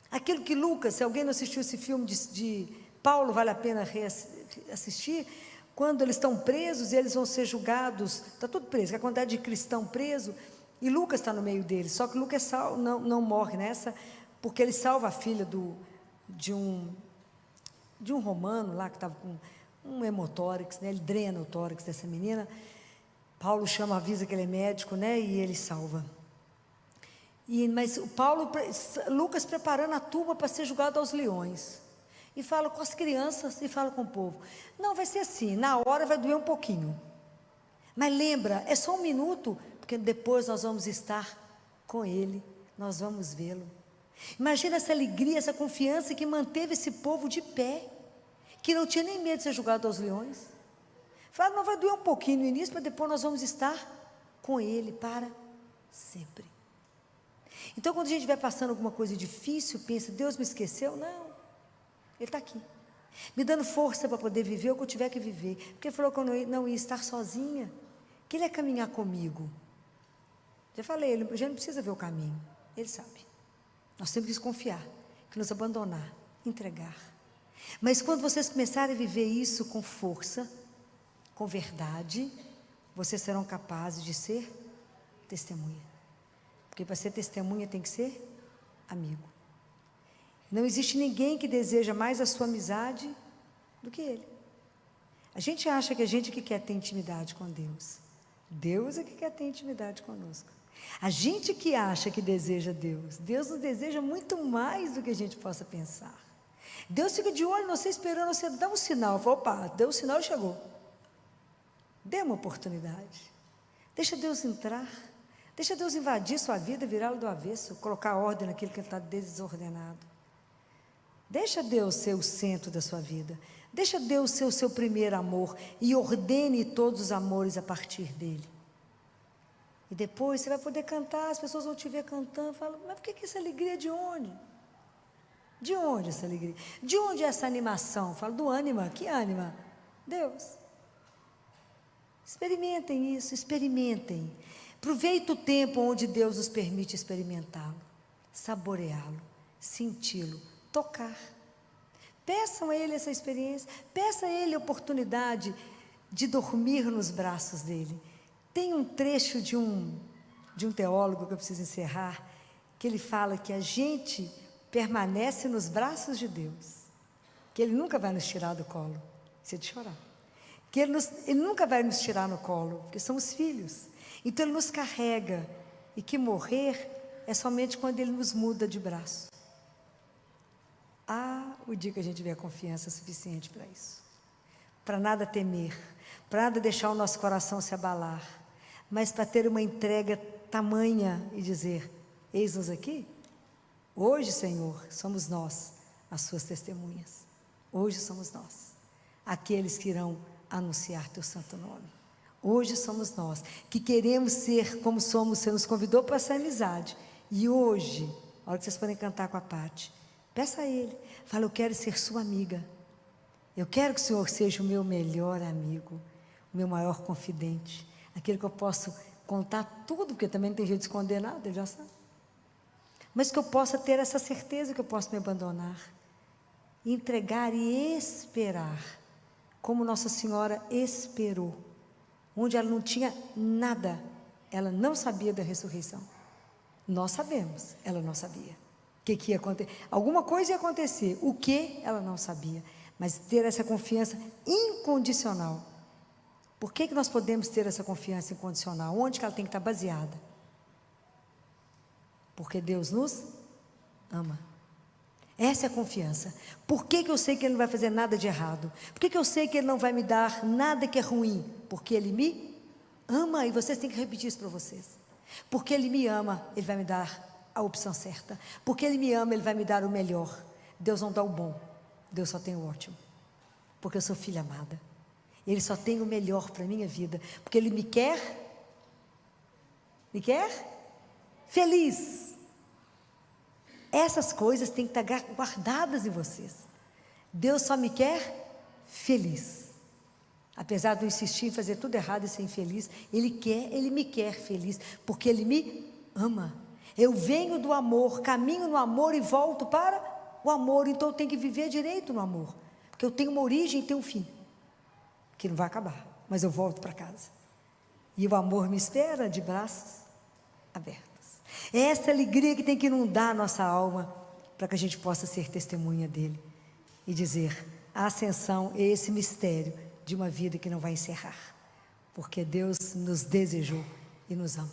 Aquilo que Lucas, se alguém não assistiu esse filme de Paulo, vale a pena assistir, quando eles estão presos e eles vão ser julgados, está tudo preso, a quantidade de cristão preso, e Lucas está no meio deles, só que Lucas não morre nessa, porque ele salva a filha de um romano lá, que estava com um hemotórax, né, ele drena o tórax dessa menina. Paulo avisa que ele é médico, né, e ele salva. Mas Lucas preparando a turma para ser julgado aos leões, e fala com as crianças, e fala com o povo, não, vai ser assim, na hora vai doer um pouquinho, mas lembra, é só um minuto, porque depois nós vamos estar com Ele, nós vamos vê-lo. Imagina essa alegria, essa confiança que manteve esse povo de pé, que não tinha nem medo de ser jogado aos leões. Falaram, não vai doer um pouquinho no início, mas depois nós vamos estar com Ele para sempre. Então, quando a gente vai passando alguma coisa difícil, pensa, Deus me esqueceu? Não, Ele está aqui, me dando força para poder viver o que eu tiver que viver, porque Ele falou que eu não ia estar sozinha, que Ele ia caminhar comigo. Já falei, Ele já não precisa ver o caminho, Ele sabe. Nós temos que confiar, que nos abandonar, entregar. Mas quando vocês começarem a viver isso com força, com verdade, vocês serão capazes de ser testemunha. Porque para ser testemunha tem que ser amigo. Não existe ninguém que deseja mais a sua amizade do que Ele. A gente acha que a gente que quer ter intimidade com Deus. Deus é que quer ter intimidade conosco. A gente que acha que deseja Deus, Deus nos deseja muito mais do que a gente possa pensar. Deus fica de olho, você esperando, você dá um sinal, fala, opa, deu um sinal e chegou. Dê uma oportunidade. Deixa Deus entrar. Deixa Deus invadir sua vida, virá-la do avesso, colocar ordem naquilo que está desordenado. Deixa Deus ser o centro da sua vida. Deixa Deus ser o seu primeiro amor e ordene todos os amores a partir dele. E depois você vai poder cantar, as pessoas vão te ver cantando, falam, mas por que essa alegria de onde? De onde essa alegria? De onde é essa animação? Falo do ânima, que ânima? Deus. Experimentem isso, experimentem. Aproveite o tempo onde Deus nos permite experimentá-lo, saboreá-lo, senti-lo, tocar. Peçam a Ele essa experiência, peça a Ele a oportunidade de dormir nos braços dEle. Tem um trecho de um teólogo que eu preciso encerrar, que ele fala que a gente permanece nos braços de Deus, que Ele nunca vai nos tirar do colo, isso é de chorar, que Ele nunca vai nos tirar no colo, porque somos filhos, então Ele nos carrega, e que morrer é somente quando Ele nos muda de braço. O dia que a gente tiver confiança suficiente para isso, para nada temer, para nada deixar o nosso coração se abalar, mas para ter uma entrega tamanha e dizer, eis-nos aqui, hoje, Senhor, somos nós, as suas testemunhas, hoje somos nós, aqueles que irão anunciar teu santo nome, hoje somos nós, que queremos ser como somos, você nos convidou para essa amizade, e hoje, a hora que vocês podem cantar com a Pati, peça a Ele, fala, eu quero ser sua amiga, eu quero que o Senhor seja o meu melhor amigo, o meu maior confidente, aquele que eu posso contar tudo, porque também não tem jeito de esconder nada, Ele já sabe, mas que eu possa ter essa certeza que eu posso me abandonar, entregar e esperar, como Nossa Senhora esperou, onde ela não tinha nada, ela não sabia da ressurreição, nós sabemos, ela não sabia, o que ia acontecer, alguma coisa ia acontecer, o que ela não sabia, mas ter essa confiança incondicional. Por que nós podemos ter essa confiança incondicional? Onde que ela tem que estar baseada? Porque Deus nos ama. Essa é a confiança. Por que eu sei que Ele não vai fazer nada de errado? Por que eu sei que Ele não vai me dar nada que é ruim? Porque Ele me ama, e vocês têm que repetir isso para vocês. Porque Ele me ama, Ele vai me dar a opção certa. Porque Ele me ama, Ele vai me dar o melhor. Deus não dá o bom, Deus só tem o ótimo. Porque eu sou filha amada. Ele só tem o melhor para a minha vida, porque Ele me quer feliz. Essas coisas têm que estar guardadas em vocês. Deus só me quer feliz. Apesar de eu insistir em fazer tudo errado e ser infeliz, Ele me quer feliz, porque Ele me ama. Eu venho do amor, caminho no amor e volto para o amor, então eu tenho que viver direito no amor, porque eu tenho uma origem e tenho um fim, que não vai acabar, mas eu volto para casa, e o amor me espera de braços abertos. É essa alegria que tem que inundar a nossa alma, para que a gente possa ser testemunha dEle, e dizer, a ascensão é esse mistério, de uma vida que não vai encerrar, porque Deus nos desejou, e nos ama,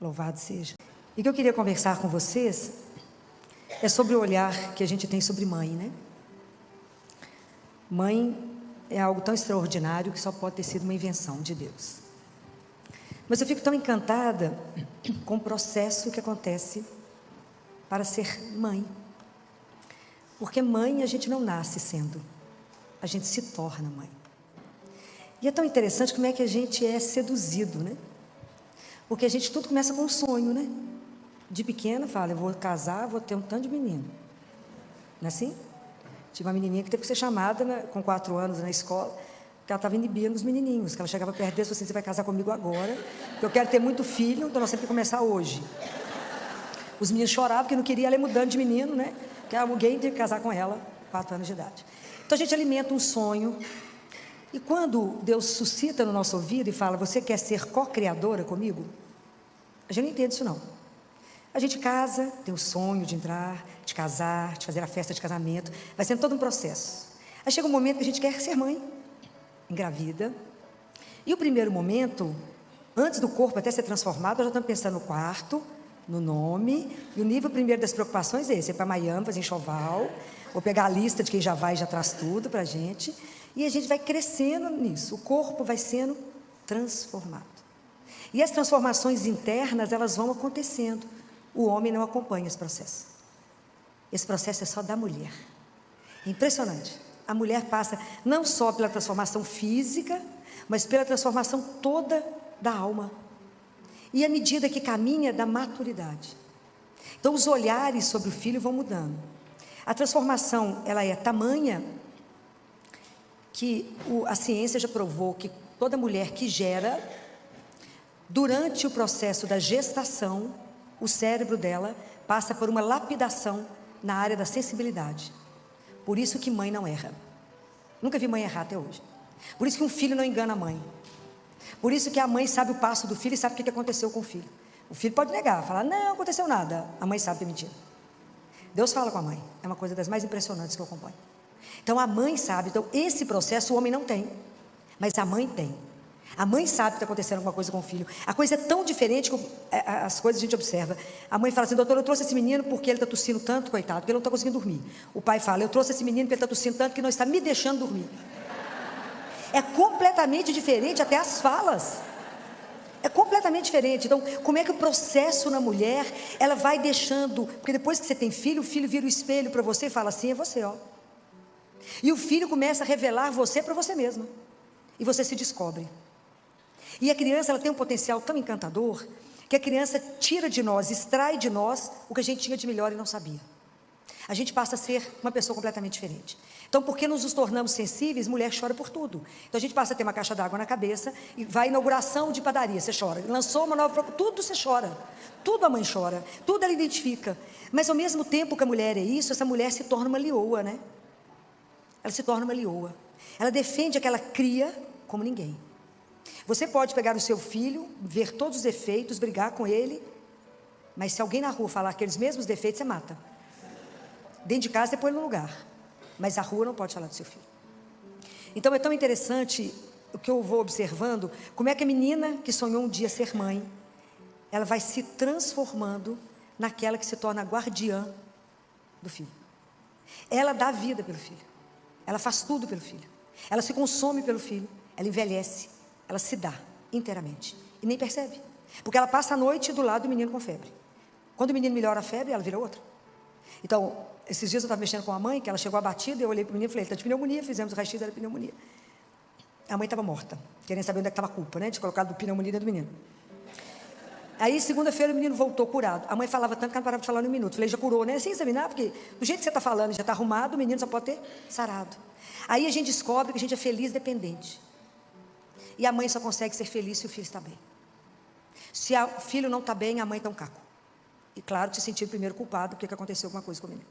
louvado seja. E o que eu queria conversar com vocês, é sobre o olhar que a gente tem sobre mãe, né? Mãe é algo tão extraordinário que só pode ter sido uma invenção de Deus. Mas eu fico tão encantada com o processo que acontece para ser mãe. Porque mãe a gente não nasce sendo. a gente se torna mãe. E é tão interessante como é que a gente é seduzido, né? Porque a gente tudo começa com um sonho, né? De pequena, fala, eu vou casar, vou ter um tanto de menino. Não é assim? Tive uma menininha que teve que ser chamada, né, com 4 anos na escola, porque ela estava inibindo os menininhos, que ela chegava perto deles e falou assim, você vai casar comigo agora, porque eu quero ter muito filho, então nós temos que começar hoje. Os meninos choravam porque não queria ela ir mudando de menino, né? Porque alguém tinha que casar com ela, 4 anos de idade. Então a gente alimenta um sonho. E quando Deus suscita no nosso ouvido e fala, você quer ser co-criadora comigo? A gente não entende isso não. A gente casa, tem o sonho de entrar, de casar, de fazer a festa de casamento, vai sendo todo um processo. Aí chega um momento que a gente quer ser mãe, engravida. E o primeiro momento, antes do corpo até ser transformado, nós já estamos pensando no quarto, no nome, e o nível primeiro das preocupações é esse, é para Miami, fazer enxoval, vou pegar a lista de quem já vai e já traz tudo para a gente. E a gente vai crescendo nisso, o corpo vai sendo transformado. E as transformações internas, elas vão acontecendo. O homem não acompanha esse processo. Esse processo é só da mulher. É impressionante. A mulher passa não só pela transformação física, mas pela transformação toda da alma. E à medida que caminha, da maturidade. Então os olhares sobre o filho vão mudando. A transformação, ela é tamanha que a ciência já provou que toda mulher que gera, durante o processo da gestação, o cérebro dela passa por uma lapidação na área da sensibilidade. Por isso que mãe não erra. Nunca vi mãe errar até hoje. Por isso que um filho não engana a mãe. Por isso que a mãe sabe o passo do filho e sabe o que aconteceu com o filho. O filho pode negar, falar, não aconteceu nada. A mãe sabe que é mentira. Deus fala com a mãe. É uma coisa das mais impressionantes que eu acompanho. Então a mãe sabe, então esse processo o homem não tem, mas a mãe tem. A mãe sabe que está acontecendo alguma coisa com o filho. A coisa é tão diferente que as coisas a gente observa. A mãe fala assim, doutor, eu trouxe esse menino porque ele está tossindo tanto, coitado, porque ele não está conseguindo dormir. O pai fala, eu trouxe esse menino porque ele está tossindo tanto que não está me deixando dormir. É completamente diferente até as falas. É completamente diferente. Então, como é que o processo na mulher, ela vai deixando, porque depois que você tem filho, o filho vira o espelho para você e fala assim, é você, ó. E o filho começa a revelar você para você mesma. E você se descobre. E a criança, ela tem um potencial tão encantador, que a criança tira de nós, extrai de nós o que a gente tinha de melhor e não sabia. A gente passa a ser uma pessoa completamente diferente. Então, porque nos tornamos sensíveis, mulher chora por tudo. Então a gente passa a ter uma caixa d'água na cabeça, e vai à inauguração de padaria, você chora. Lançou uma nova, tudo você chora. Tudo a mãe chora, tudo ela identifica. Mas ao mesmo tempo que a mulher é isso, essa mulher se torna uma leoa, né? Ela se torna uma leoa. Ela defende aquela cria como ninguém. Você pode pegar o seu filho, ver todos os defeitos, brigar com ele, mas se alguém na rua falar aqueles mesmos defeitos, você mata. Dentro de casa você põe no lugar, mas a rua não pode falar do seu filho. Então é tão interessante o que eu vou observando, como é que a menina que sonhou um dia ser mãe, ela vai se transformando naquela que se torna a guardiã do filho. Ela dá vida pelo filho. Ela faz tudo pelo filho. Ela se consome pelo filho. Ela envelhece. Ela se dá inteiramente. E nem percebe. Porque ela passa a noite do lado do menino com febre. Quando o menino melhora a febre, ela vira outra. Então, esses dias eu estava mexendo com a mãe, que ela chegou abatida, eu olhei para o menino e falei, ele está de pneumonia, fizemos o raio-x, era pneumonia. A mãe estava morta, querendo saber onde é que estava a culpa, né? De colocar do pneumonia dentro do menino. Aí, segunda-feira, o menino voltou curado. A mãe falava tanto que ela não parava de falar no minuto. Falei, já curou, né? Sem examinar, porque do jeito que você está falando, já está arrumado, o menino só pode ter sarado. Aí a gente descobre que a gente é feliz dependente. E a mãe só consegue ser feliz se o filho está bem. Se o filho não está bem, a mãe está um caco. E claro, se sentir o primeiro culpado, porque aconteceu alguma coisa com o menino,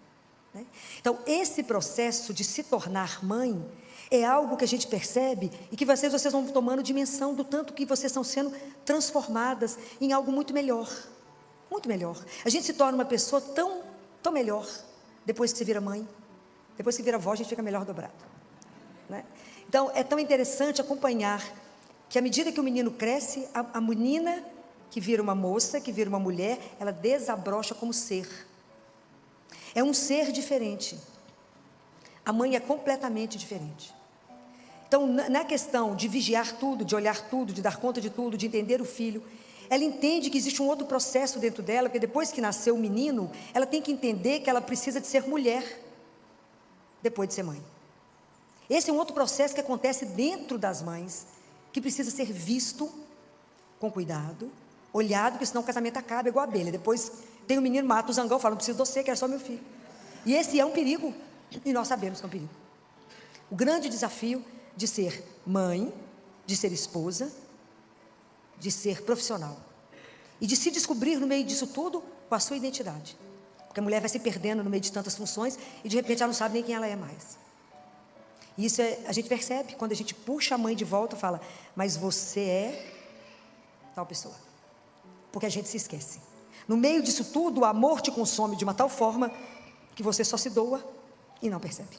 né? Então, esse processo de se tornar mãe é algo que a gente percebe e que vocês vão tomando dimensão do tanto que vocês estão sendo transformadas em algo muito melhor. Muito melhor. A gente se torna uma pessoa tão melhor depois que você vira mãe. Depois que vira avó, a gente fica melhor dobrado, né? Então, é tão interessante acompanhar que à medida que o menino cresce, a menina que vira uma moça, que vira uma mulher, ela desabrocha como ser. É um ser diferente. A mãe é completamente diferente. Então, na questão de vigiar tudo, de olhar tudo, de dar conta de tudo, de entender o filho, ela entende que existe um outro processo dentro dela, porque depois que nasceu o menino, ela tem que entender que ela precisa de ser mulher, depois de ser mãe. Esse é um outro processo que acontece dentro das mães, que precisa ser visto com cuidado, olhado, porque senão o casamento acaba igual a abelha. Depois tem um menino, mata o zangão, fala, não preciso de você, quero só meu filho. E esse é um perigo, e nós sabemos que é um perigo. O grande desafio de ser mãe, de ser esposa, de ser profissional, e de se descobrir no meio disso tudo, com a sua identidade. Porque a mulher vai se perdendo no meio de tantas funções, e de repente ela não sabe nem quem ela é mais. E isso a gente percebe, quando a gente puxa a mãe de volta, fala, mas você é tal pessoa. Porque a gente se esquece. No meio disso tudo, o amor te consome de uma tal forma, que você só se doa e não percebe.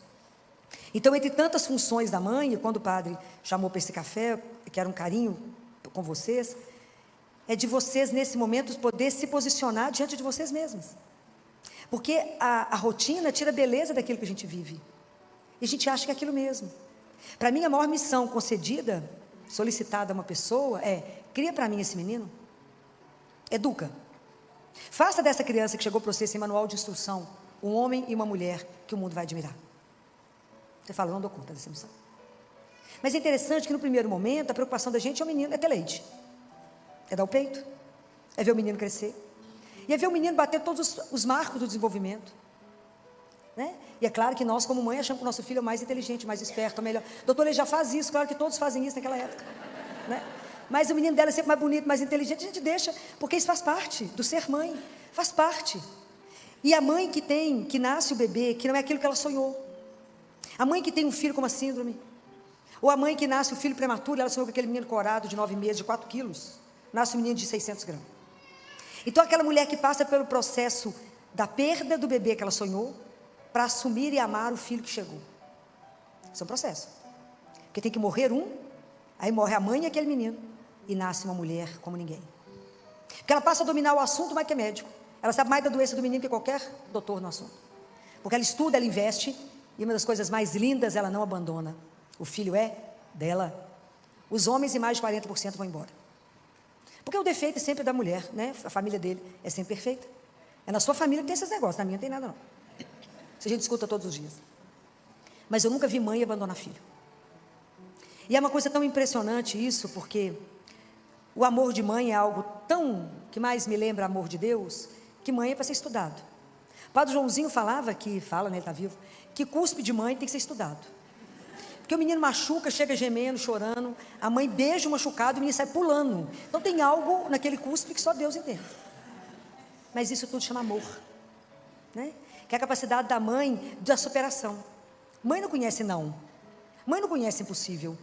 Então, entre tantas funções da mãe, quando o padre chamou para esse café, que era um carinho com vocês, é de vocês, nesse momento, poder se posicionar diante de vocês mesmos. Porque a rotina tira a beleza daquilo que a gente vive. E a gente acha que é aquilo mesmo. Para mim, a maior missão concedida, solicitada a uma pessoa, é: cria para mim esse menino, educa. Faça dessa criança que chegou para você sem manual de instrução, um homem e uma mulher que o mundo vai admirar. Você fala, eu não dou conta dessa missão. Mas é interessante que no primeiro momento, a preocupação da gente é o menino, é ter leite. É dar o peito, é ver o menino crescer, e é ver o menino bater todos os marcos do desenvolvimento. Né? E é claro que nós, como mãe, achamos que o nosso filho é mais inteligente, mais esperto, melhor. Doutor, ele já faz isso, claro que todos fazem isso naquela época. Né? Mas o menino dela é sempre mais bonito, mais inteligente, a gente deixa, porque isso faz parte do ser mãe, faz parte. E a mãe que nasce o bebê, que não é aquilo que ela sonhou. A mãe que tem um filho com uma síndrome, ou a mãe que nasce o filho prematuro, ela sonhou com aquele menino corado de 9 meses, de 4 quilos, nasce um menino de 600 gramas. Então aquela mulher que passa pelo processo da perda do bebê que ela sonhou, para assumir e amar o filho que chegou. Isso é um processo. Porque tem que morrer um, aí morre a mãe e aquele menino, e nasce uma mulher como ninguém. Porque ela passa a dominar o assunto mais que é médico. Ela sabe mais da doença do menino que qualquer doutor no assunto. Porque ela estuda, ela investe, e uma das coisas mais lindas, ela não abandona. O filho é dela. Os homens, em mais de 40%, vão embora. Porque o defeito é sempre da mulher, né? A família dele é sempre perfeita. É na sua família que tem esses negócios, na minha não tem nada não. Isso a gente escuta todos os dias. Mas eu nunca vi mãe abandonar filho. E é uma coisa tão impressionante isso, porque o amor de mãe é algo tão, que mais me lembra amor de Deus, que mãe é para ser estudado. O padre Joãozinho falava, que fala, né, ele está vivo, que cuspe de mãe tem que ser estudado. Porque o menino machuca, chega gemendo, chorando, a mãe beija o machucado e o menino sai pulando. Então tem algo naquele cuspe que só Deus entende. Mas isso tudo chama amor, né? Que é a capacidade da mãe da superação. Mãe não conhece não. Mãe não conhece impossível.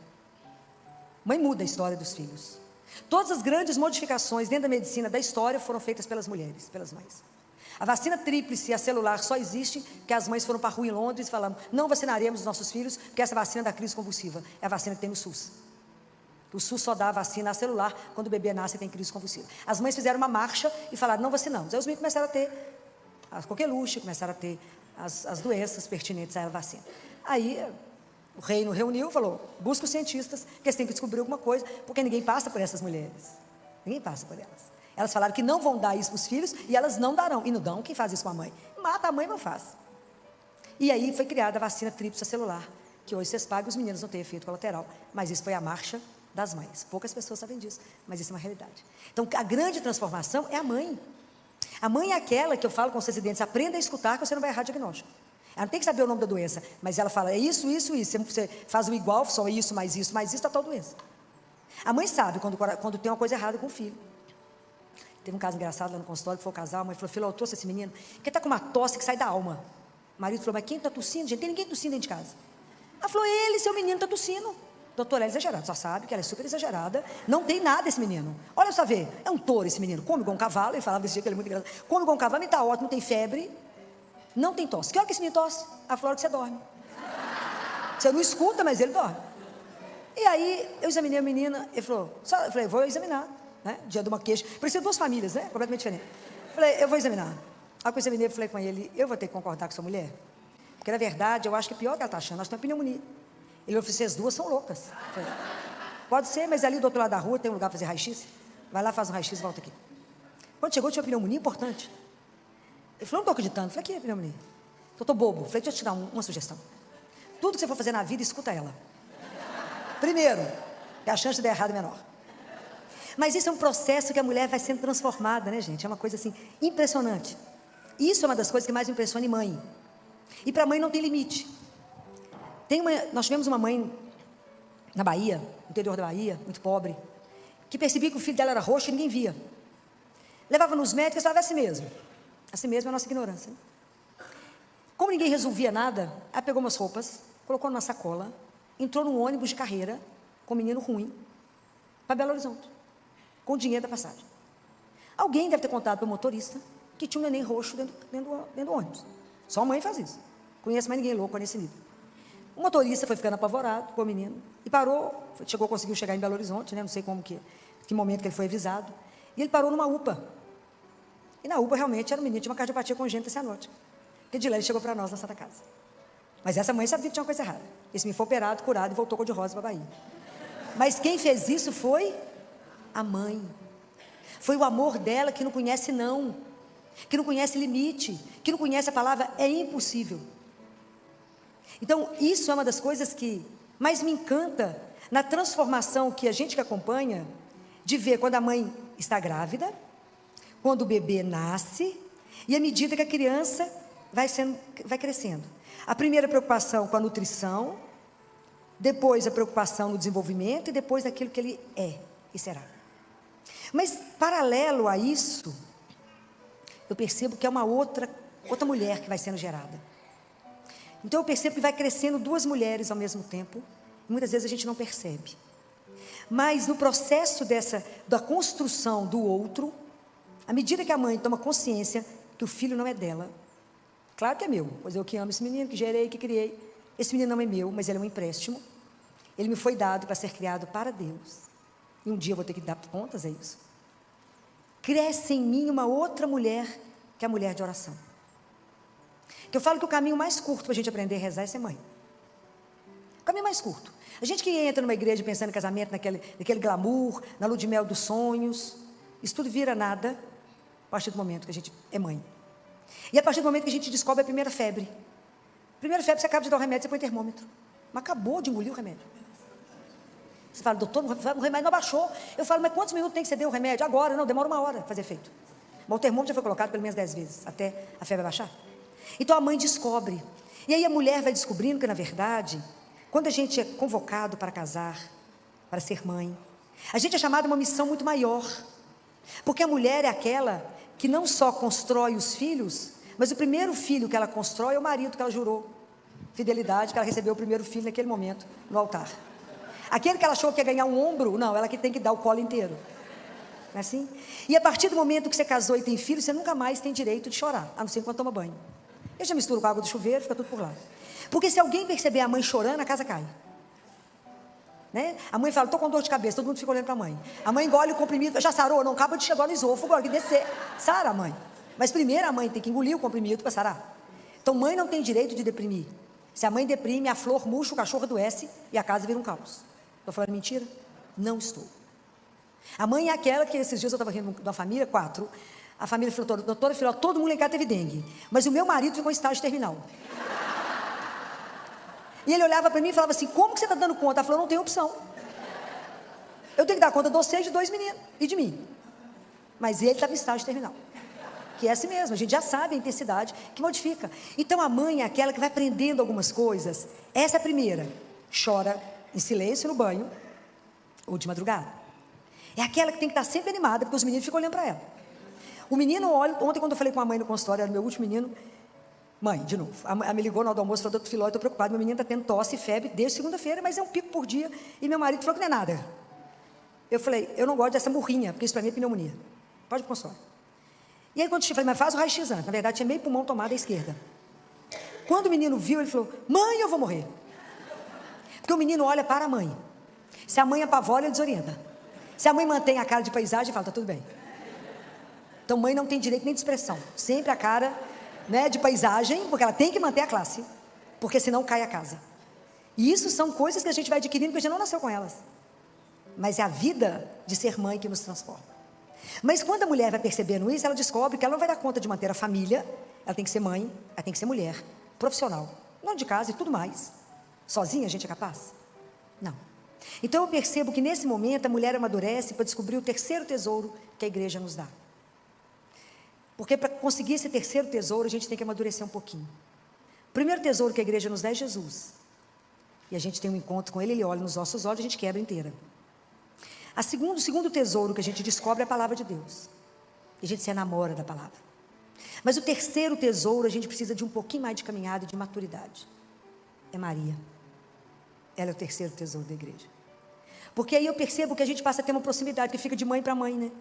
Mãe muda a história dos filhos. Todas as grandes modificações dentro da medicina da história foram feitas pelas mulheres, pelas mães. A vacina tríplice e a celular só existe porque as mães foram para a rua em Londres e falaram, não vacinaremos os nossos filhos porque essa vacina da crise convulsiva é a vacina que tem no SUS. O SUS só dá a vacina celular quando o bebê nasce e tem crise convulsiva. As mães fizeram uma marcha e falaram, não vacinamos. Aí os meninos começaram a ter a coqueluche, começaram a ter as doenças pertinentes à vacina. Aí o reino reuniu e falou, busca os cientistas, que eles têm que descobrir alguma coisa, porque ninguém passa por essas mulheres. Ninguém passa por elas. Elas falaram que não vão dar isso para os filhos, e elas não darão. E não dão, quem faz isso com a mãe? Mata a mãe, não faz. E aí foi criada a vacina tríplice celular, que hoje vocês pagam, os meninos não têm efeito colateral. Mas isso foi a marcha das mães. Poucas pessoas sabem disso, mas isso é uma realidade. Então, a grande transformação é a mãe. A mãe é aquela que eu falo com os residentes, aprenda a escutar que você não vai errar diagnóstico. Ela não tem que saber o nome da doença, mas ela fala, é isso, isso, isso. Você faz o igual, só isso, mais isso, está tal doença. A mãe sabe quando tem uma coisa errada com o filho. Teve um caso engraçado lá no consultório, que foi o casal, a mãe falou, filho, eu trouxe esse menino, que está com uma tosse que sai da alma. O marido falou, mas quem está tossindo, gente? Tem ninguém tossindo dentro de casa. Ela falou, ele, seu menino está tossindo. Doutora, ela é exagerada, só sabe que ela é super exagerada, não tem nada esse menino. Olha só ver, é um touro esse menino, come igual um cavalo, ele falava desse jeito, ele é muito engraçado, come igual um cavalo, ele está ótimo, não tem febre, não tem tosse. Que hora que esse menino tosse? A hora que você dorme. Você não escuta, mas ele dorme. E aí, eu examinei a menina, ele falou, eu falei, vou examinar, né? Dia de uma queixa, parecia duas famílias, né? Completamente diferentes. Falei, eu vou examinar. Aí eu examinei, falei com ele, eu vou ter que concordar com sua mulher, porque na verdade, eu acho que é pior que ela está achando, nós temos pneumonia. Ele falou, vocês duas são loucas. Falei, pode ser, mas ali do outro lado da rua tem um lugar para fazer raio-x. Vai lá, faz um raio-x e volta aqui. Quando chegou, tinha uma pneumonia importante. Ele falou, não estou acreditando. Falei, que é pneumonia? Eu estou bobo. Falei, deixa eu te dar uma sugestão. Tudo que você for fazer na vida, escuta ela. Primeiro, que a chance de dar errado é menor. Mas isso é um processo que a mulher vai sendo transformada, né, gente? É uma coisa assim, impressionante. Isso é uma das coisas que mais me impressiona em mãe. E para mãe não tem limite. Nós tivemos uma mãe na Bahia, no interior da Bahia, muito pobre, que percebia que o filho dela era roxo e ninguém via. Levava nos médicos e falava, é assim mesmo. Assim mesmo é a nossa ignorância. Como ninguém resolvia nada, ela pegou umas roupas, colocou numa sacola, entrou num ônibus de carreira, com um menino ruim, para Belo Horizonte, com o dinheiro da passagem. Alguém deve ter contado para o motorista que tinha um neném roxo dentro do ônibus. Só a mãe faz isso. Conhece mais ninguém louco nesse nível. O motorista foi ficando apavorado com o menino e parou, conseguiu chegar em Belo Horizonte, né? Não sei que momento que ele foi avisado, e ele parou numa UPA. E na UPA realmente era um menino, tinha uma cardiopatia congênita cianótica. Que de lá ele chegou para nós na Santa Casa. Mas essa mãe sabia que tinha uma coisa errada. Esse menino foi operado, curado e voltou cor de rosa para a Bahia. Mas quem fez isso foi a mãe. Foi o amor dela que não conhece não, que não conhece limite, que não conhece a palavra é impossível. Então isso é uma das coisas que mais me encanta na transformação que a gente que acompanha, de ver quando a mãe está grávida, quando o bebê nasce, e à medida que a criança vai crescendo. A primeira preocupação com a nutrição, depois a preocupação no desenvolvimento e depois daquilo que ele é e será. Mas paralelo a isso, eu percebo que é uma outra mulher que vai sendo gerada. Então eu percebo que vai crescendo duas mulheres ao mesmo tempo, e muitas vezes a gente não percebe. Mas no processo da construção do outro, à medida que a mãe toma consciência que o filho não é dela, claro que é meu, pois eu que amo esse menino, que gerei, que criei, esse menino não é meu, mas ele é um empréstimo, ele me foi dado para ser criado para Deus, e um dia eu vou ter que dar contas a isso. Cresce em mim uma outra mulher, que é a mulher de oração. Que eu falo que o caminho mais curto para a gente aprender a rezar é ser mãe. O caminho mais curto. A gente que entra numa igreja pensando em casamento, naquele glamour, na lua de mel dos sonhos, isso tudo vira nada a partir do momento que a gente é mãe. E a partir do momento que a gente descobre a primeira febre. Primeira febre, você acaba de dar o remédio, você põe termômetro. Mas acabou de engolir o remédio. Você fala, doutor, o remédio não abaixou. Eu falo, mas quantos minutos tem que você deu o remédio? Agora, não, demora 1 hora para fazer efeito. Mas o termômetro já foi colocado pelo menos 10 vezes, até a febre abaixar. Então a mãe descobre. E aí a mulher vai descobrindo que, na verdade, quando a gente é convocado para casar, para ser mãe, a gente é chamado a uma missão muito maior. Porque a mulher é aquela que não só constrói os filhos, mas o primeiro filho que ela constrói é o marido que ela jurou fidelidade, que ela recebeu o primeiro filho naquele momento, no altar. Aquele que ela achou que ia ganhar um ombro, não, ela que tem que dar o colo inteiro. Não é assim? E a partir do momento que você casou e tem filho, você nunca mais tem direito de chorar, a não ser quando toma banho. Eu já misturo com a água do chuveiro, fica tudo por lá. Porque se alguém perceber a mãe chorando, a casa cai. Né? A mãe fala, estou com dor de cabeça, todo mundo fica olhando para a mãe. A mãe engole o comprimido, já sarou? Não, acaba de chegar no esôfago, agora que descer. Sara a mãe. Mas primeiro a mãe tem que engolir o comprimido para sarar. Então mãe não tem direito de deprimir. Se a mãe deprime, a flor murcha, o cachorro adoece e a casa vira um caos. Estou falando mentira? Não estou. A mãe é aquela que esses dias eu estava rindo de uma família, 4. A família falou, doutora, filho, todo mundo em casa teve dengue, mas o meu marido ficou em estágio terminal. E ele olhava para mim e falava assim, como que você está dando conta? Ela falou, não tem opção. Eu tenho que dar conta de vocês, de 2 meninos e de mim. Mas ele estava em estágio terminal. Que é assim mesmo, a gente já sabe a intensidade que modifica. Então a mãe é aquela que vai aprendendo algumas coisas. Essa é a primeira. Chora em silêncio no banho ou de madrugada. É aquela que tem que estar sempre animada, porque os meninos ficam olhando para ela. O menino olha, ontem quando eu falei com a mãe no consultório, era o meu último menino, mãe, de novo, ela me ligou na hora do almoço, falou, doutor Filó, eu estou preocupado, meu menino está tendo tosse e febre desde segunda-feira, mas é um pico por dia, e meu marido falou que não é nada. Eu falei, eu não gosto dessa murrinha, porque isso para mim é pneumonia. Pode ir para o consultório. E aí quando eu falei, mas faz o raio-x antes, na verdade tinha meio pulmão tomado à esquerda. Quando o menino viu, ele falou, mãe, eu vou morrer. Porque o menino olha para a mãe. Se a mãe apavora, ele desorienta. Se a mãe mantém a cara de paisagem, ele fala, está tudo bem. Então mãe não tem direito nem de expressão, sempre a cara, né, de paisagem, porque ela tem que manter a classe, porque senão cai a casa. E isso são coisas que a gente vai adquirindo, porque a gente não nasceu com elas, mas é a vida de ser mãe que nos transforma. Mas quando a mulher vai percebendo isso, ela descobre que ela não vai dar conta de manter a família, ela tem que ser mãe, ela tem que ser mulher, profissional, não de casa e tudo mais. Sozinha a gente é capaz? Não. Então eu percebo que nesse momento a mulher amadurece para descobrir o terceiro tesouro que a igreja nos dá. Porque para conseguir esse terceiro tesouro a gente tem que amadurecer um pouquinho. O primeiro tesouro que a igreja nos dá é Jesus. E a gente tem um encontro com ele olha nos nossos olhos e a gente quebra inteira. O segundo tesouro que a gente descobre é a palavra de Deus. E a gente se enamora da palavra. Mas o terceiro tesouro, a gente precisa de um pouquinho mais de caminhada e de maturidade. É Maria. Ela é o terceiro tesouro da igreja. Porque aí eu percebo que a gente passa a ter uma proximidade, que fica de mãe para mãe, né?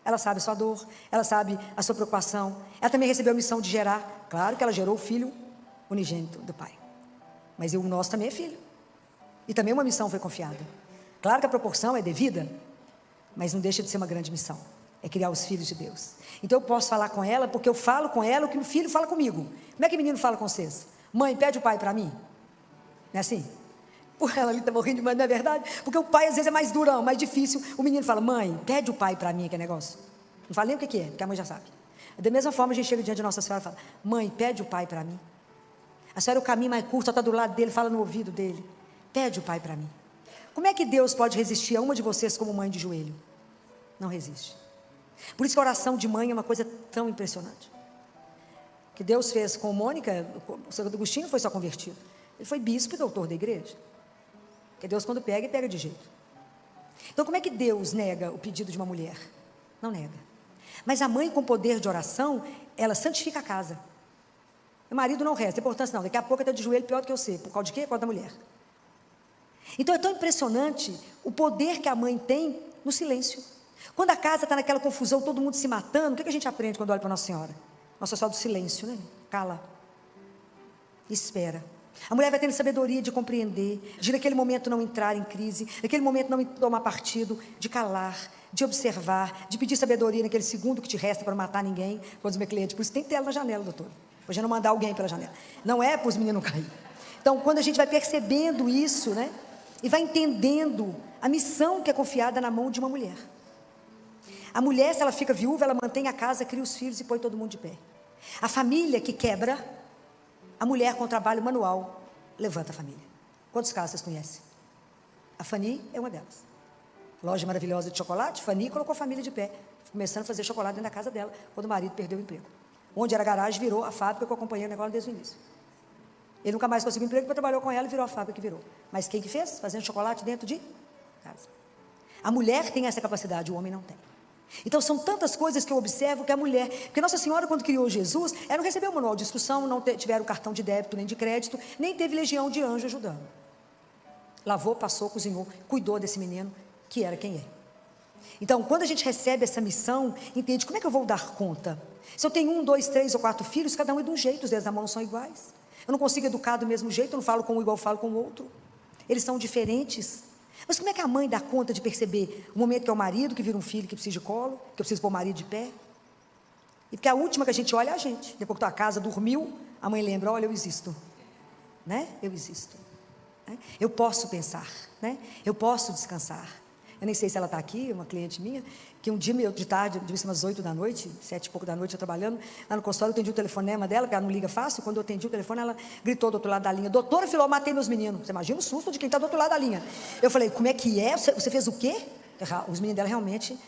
Ela sabe a sua dor, ela sabe a sua preocupação. Ela também recebeu a missão de gerar. Claro que ela gerou o filho unigênito do Pai. Mas o nosso também é filho. E também uma missão foi confiada. Claro que a proporção é devida, mas não deixa de ser uma grande missão. É criar os filhos de Deus. Então eu posso falar com ela, porque eu falo com ela o que o filho fala comigo. Como é que o menino fala com vocês? Mãe, pede o pai para mim. Não é assim? Por ela ali está morrendo de mãe, não é verdade? Porque o pai às vezes é mais durão, mais difícil. O menino fala, mãe, pede o pai para mim, que é negócio. Não fala nem o que é, porque a mãe já sabe. Da mesma forma a gente chega diante de Nossa Senhora e fala, mãe, pede o pai para mim. A senhora é o caminho mais curto, está do lado dele, fala no ouvido dele. Pede o pai para mim. Como é que Deus pode resistir a uma de vocês como mãe de joelho? Não resiste. Por isso que a oração de mãe é uma coisa tão impressionante. O que Deus fez com Mônica, o Santo Agostinho foi só convertido. Ele foi bispo e doutor da igreja. Porque Deus quando pega, ele pega de jeito. Então como é que Deus nega o pedido de uma mulher? Não nega. Mas a mãe com poder de oração, ela santifica a casa. O marido não resta, importância não. Daqui a pouco está de joelho pior do que eu sei. Por causa de quê? Por causa da mulher. Então é tão impressionante o poder que a mãe tem no silêncio. Quando a casa está naquela confusão, todo mundo se matando, o que a gente aprende quando olha para Nossa Senhora? Nossa Senhora do silêncio, né? Cala. Espera. A mulher vai tendo sabedoria de compreender, de naquele momento não entrar em crise, naquele momento não tomar partido, de calar, de observar, de pedir sabedoria naquele segundo que te resta para não matar ninguém. Quando os meus clientes, por isso tem tela na janela, doutor. Hoje não mandar alguém pela janela. Não é para os meninos não caírem. Então, quando a gente vai percebendo isso, né? E vai entendendo a missão que é confiada na mão de uma mulher. A mulher, se ela fica viúva, ela mantém a casa, cria os filhos e põe todo mundo de pé. A família que quebra, a mulher com trabalho manual levanta a família. Quantos casos vocês conhecem? A Fanny é uma delas. Loja maravilhosa de chocolate, Fanny colocou a família de pé, começando a fazer chocolate dentro da casa dela, quando o marido perdeu o emprego. Onde era a garagem, virou a fábrica que eu acompanhei o negócio desde o início. Ele nunca mais conseguiu emprego, depois trabalhou com ela e virou a fábrica que virou. Mas quem que fez? Fazendo chocolate dentro de casa. A mulher tem essa capacidade, o homem não tem. Então são tantas coisas que eu observo que a mulher, porque Nossa Senhora quando criou Jesus, ela não recebeu manual de instrução, não tiveram cartão de débito nem de crédito, nem teve legião de anjo ajudando. Lavou, passou, cozinhou, cuidou desse menino que era quem é. Então quando a gente recebe essa missão, entende como é que eu vou dar conta? Se eu tenho 1, 2, 3 ou 4 filhos, cada um é de um jeito, os dedos da mão não são iguais. Eu não consigo educar do mesmo jeito, eu não falo com um igual eu falo com o outro. Eles são diferentes. Mas como é que a mãe dá conta de perceber o momento que é o marido que vira um filho que precisa de colo, que eu preciso pôr o marido de pé? E porque a última que a gente olha é a gente. Depois que tua casa dormiu, a mãe lembra, olha, eu existo. Né? Eu existo. Né? Eu posso pensar. Né? Eu posso descansar. Eu nem sei se ela está aqui, uma cliente minha, que um dia, de tarde, devia ser umas 8 da noite, 7 e pouco da noite, eu trabalhando, lá no consultório, eu atendi o telefonema dela, porque ela não liga fácil. Quando eu atendi o telefone, ela gritou do outro lado da linha, doutora Filó, matei meus meninos. Você imagina o susto de quem está do outro lado da linha. Eu falei, como é que é? Você fez o quê? Os meninos dela realmente,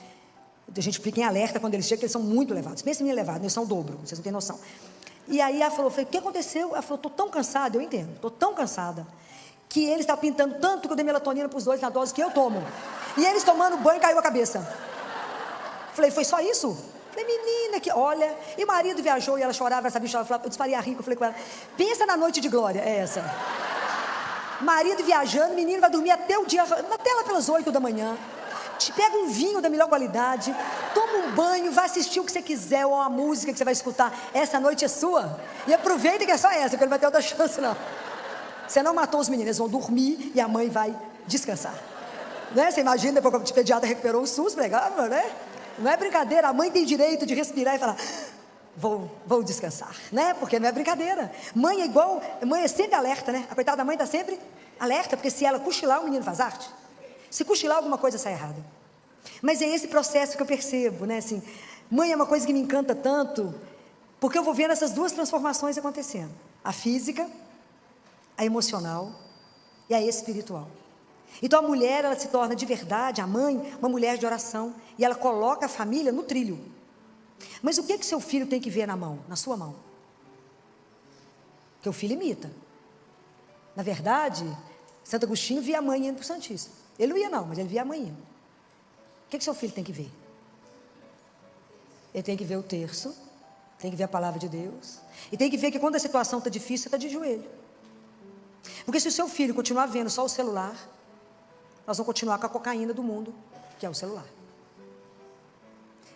a gente fica em alerta quando eles chegam, porque eles são muito levados. Pensa em mim elevado, eles são o dobro, vocês não têm noção. E aí ela falou, o que aconteceu? Ela falou, estou tão cansada, eu entendo, estou tão cansada, que eles estão pintando tanto que eu dei melatonina para os dois na dose que eu tomo. E eles tomando banho, caiu a cabeça. Falei, foi só isso? Falei, menina, que olha. E o marido viajou e ela chorava, essa bicha, eu disparei a rica, eu falei com ela, pensa na noite de glória, é essa. Marido viajando, menino vai dormir até o dia, até lá pelas 8 da manhã. Te pega um vinho da melhor qualidade, toma um banho, vai assistir o que você quiser, ou uma música que você vai escutar. Essa noite é sua. E aproveita que é só essa, porque não vai ter outra chance, não. Você não matou os meninos, eles vão dormir e a mãe vai descansar. Né? Você imagina, depois que o pediatra recuperou o SUS, legal, né? Não é brincadeira, a mãe tem direito de respirar e falar, vou descansar, né? Porque não é brincadeira. Mãe é igual, mãe é sempre alerta, né? A coitada da mãe está sempre alerta, porque se ela cochilar, o menino faz arte. Se cochilar, alguma coisa sai errada. Mas é esse processo que eu percebo, né? Assim, mãe é uma coisa que me encanta tanto, porque eu vou vendo essas duas transformações acontecendo. A física, a emocional e a espiritual. Então a mulher, ela se torna de verdade, a mãe, uma mulher de oração, e ela coloca a família no trilho. Mas o que seu filho tem que ver na mão, na sua mão? Que o filho imita. Na verdade, Santo Agostinho via a mãe indo para o Santíssimo. Ele não ia não, mas ele via a mãe indo. O que seu filho tem que ver? Ele tem que ver o terço, tem que ver a palavra de Deus, e tem que ver que quando a situação está difícil, você está de joelho. Porque se o seu filho continuar vendo só o celular, nós vamos continuar com a cocaína do mundo, que é o celular.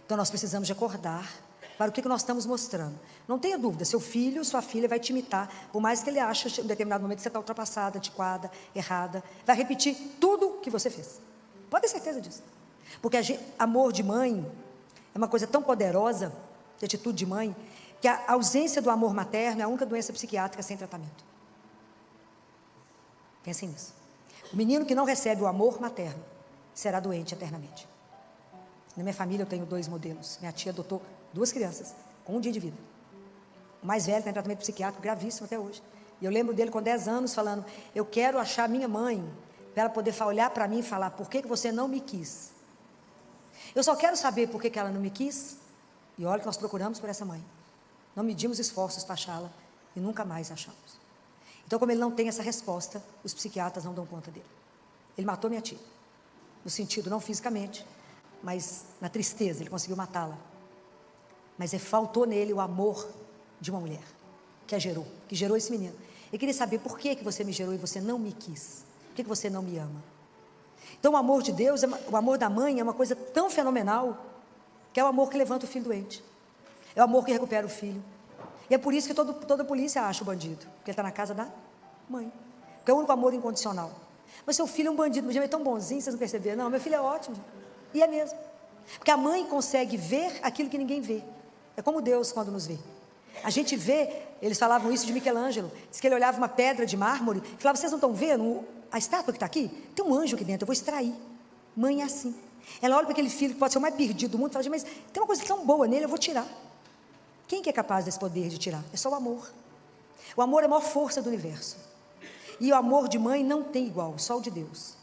Então nós precisamos de acordar para o que nós estamos mostrando. Não tenha dúvida, seu filho, sua filha vai te imitar, por mais que ele ache em determinado momento que você está ultrapassada, antiquada, errada, vai repetir tudo que você fez. Pode ter certeza disso. Porque amor de mãe é uma coisa tão poderosa, de atitude de mãe, que a ausência do amor materno é a única doença psiquiátrica sem tratamento. Pensem nisso. O menino que não recebe o amor materno será doente eternamente. Na minha família eu tenho 2 modelos. Minha tia adotou 2 crianças com 1 dia de vida. O mais velho tem tratamento psiquiátrico gravíssimo até hoje. E eu lembro dele com 10 anos falando: eu quero achar minha mãe para ela poder olhar para mim e falar: por que você não me quis? Eu só quero saber por que ela não me quis. E olha que nós procuramos por essa mãe. Não medimos esforços para achá-la e nunca mais achamos. Então, como ele não tem essa resposta, os psiquiatras não dão conta dele. Ele matou minha tia. No sentido, não fisicamente, mas na tristeza, ele conseguiu matá-la. Mas faltou nele o amor de uma mulher que gerou esse menino. Eu queria saber por que você me gerou e você não me quis. Por que você não me ama? Então o amor de Deus, o amor da mãe é uma coisa tão fenomenal, que é o amor que levanta o filho doente. É o amor que recupera o filho. E é por isso que toda polícia acha o bandido, porque ele está na casa da mãe. Porque é o único amor incondicional. Mas seu filho é um bandido, mas é tão bonzinho, vocês não perceberam? Não, meu filho é ótimo. E é mesmo. Porque a mãe consegue ver aquilo que ninguém vê. É como Deus quando nos vê. A gente vê, eles falavam isso de Michelangelo, diz que ele olhava uma pedra de mármore e falava: vocês não estão vendo a estátua que está aqui? Tem um anjo aqui dentro, eu vou extrair. Mãe é assim. Ela olha para aquele filho que pode ser o mais perdido do mundo e fala: mas tem uma coisa tão boa nele, eu vou tirar. Quem que é capaz desse poder de tirar? É só o amor. O amor é a maior força do universo. E o amor de mãe não tem igual, só o de Deus.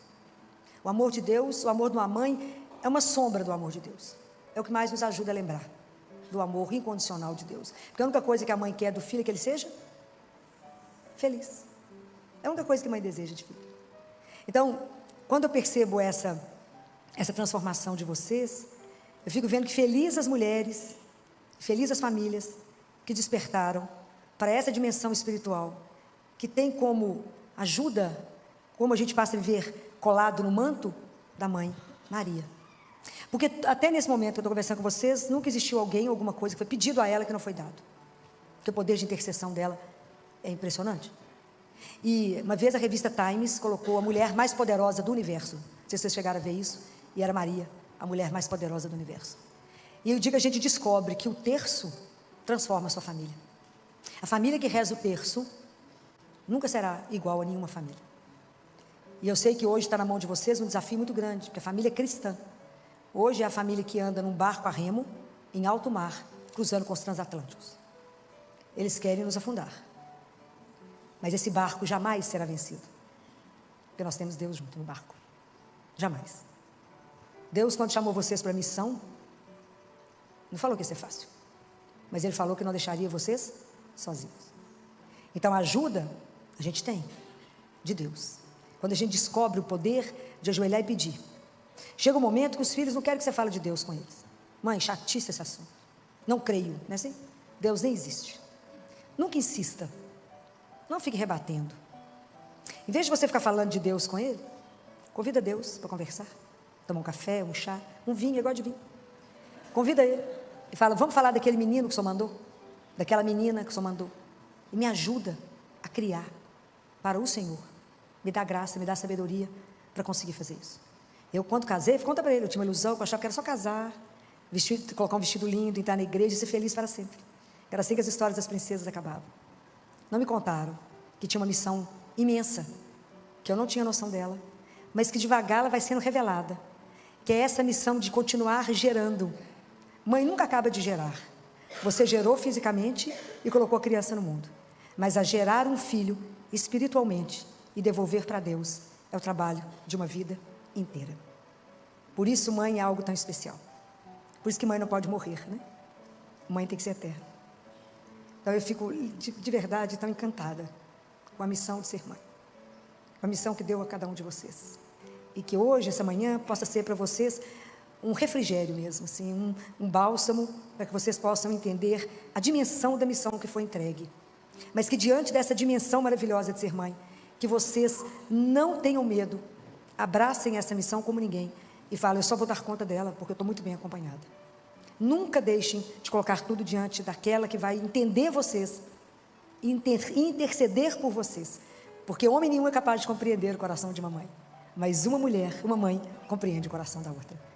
O amor de Deus, o amor de uma mãe é uma sombra do amor de Deus. É o que mais nos ajuda a lembrar do amor incondicional de Deus. Porque a única coisa que a mãe quer do filho é que ele seja feliz. É a única coisa que a mãe deseja de filho. Então, quando eu percebo essa transformação de vocês, eu fico vendo que felizes as mulheres, felizes as famílias que despertaram para essa dimensão espiritual, que tem como ajuda, como a gente passa a viver colado no manto da mãe, Maria. Porque até nesse momento que eu estou conversando com vocês, nunca existiu alguém, alguma coisa que foi pedido a ela que não foi dado. Porque o poder de intercessão dela é impressionante. E uma vez a revista Times colocou a mulher mais poderosa do universo. Não sei se vocês chegaram a ver isso. E era Maria, a mulher mais poderosa do universo. E o dia que a gente descobre que o terço transforma a sua família. A família que reza o terço nunca será igual a nenhuma família. E eu sei que hoje está na mão de vocês um desafio muito grande, porque a família é cristã. Hoje é a família que anda num barco a remo, em alto mar, cruzando com os transatlânticos. Eles querem nos afundar. Mas esse barco jamais será vencido. Porque nós temos Deus junto no barco. Jamais. Deus, quando chamou vocês para a missão, não falou que ia ser fácil. Mas Ele falou que não deixaria vocês sozinhos. Então, a ajuda a gente tem de Deus. Quando a gente descobre o poder de ajoelhar e pedir. Chega um momento que os filhos não querem que você fale de Deus com eles. Mãe, chatice esse assunto. Não creio, não é assim? Deus nem existe. Nunca insista. Não fique rebatendo. Em vez de você ficar falando de Deus com ele, convida Deus para conversar. Toma um café, um chá, um vinho, é igual de vinho. Convida ele. E fala: vamos falar daquele menino que o Senhor mandou? Daquela menina que o Senhor mandou? E me ajuda a criar para o Senhor. Me dá graça, me dá sabedoria para conseguir fazer isso. Eu, quando casei, conta para ele, eu tinha uma ilusão, eu achava que era só casar, colocar um vestido lindo, entrar na igreja e ser feliz para sempre. Era assim que as histórias das princesas acabavam. Não me contaram que tinha uma missão imensa, que eu não tinha noção dela, mas que devagar ela vai sendo revelada, que é essa missão de continuar gerando. Mãe nunca acaba de gerar. Você gerou fisicamente e colocou a criança no mundo, mas a gerar um filho espiritualmente e devolver para Deus é o trabalho de uma vida inteira. Por isso mãe é algo tão especial. Por isso que mãe não pode morrer, né? Mãe tem que ser eterna. Então eu fico de verdade tão encantada com a missão de ser mãe, com a missão que deu a cada um de vocês, e que hoje, essa manhã, possa ser para vocês um refrigério mesmo, assim, um bálsamo, para que vocês possam entender a dimensão da missão que foi entregue, mas que diante dessa dimensão maravilhosa de ser mãe, que vocês não tenham medo, abracem essa missão como ninguém, e falem, eu só vou dar conta dela, porque eu estou muito bem acompanhada. Nunca deixem de colocar tudo diante daquela que vai entender vocês, e interceder por vocês, porque homem nenhum é capaz de compreender o coração de uma mãe, mas uma mulher, uma mãe, compreende o coração da outra.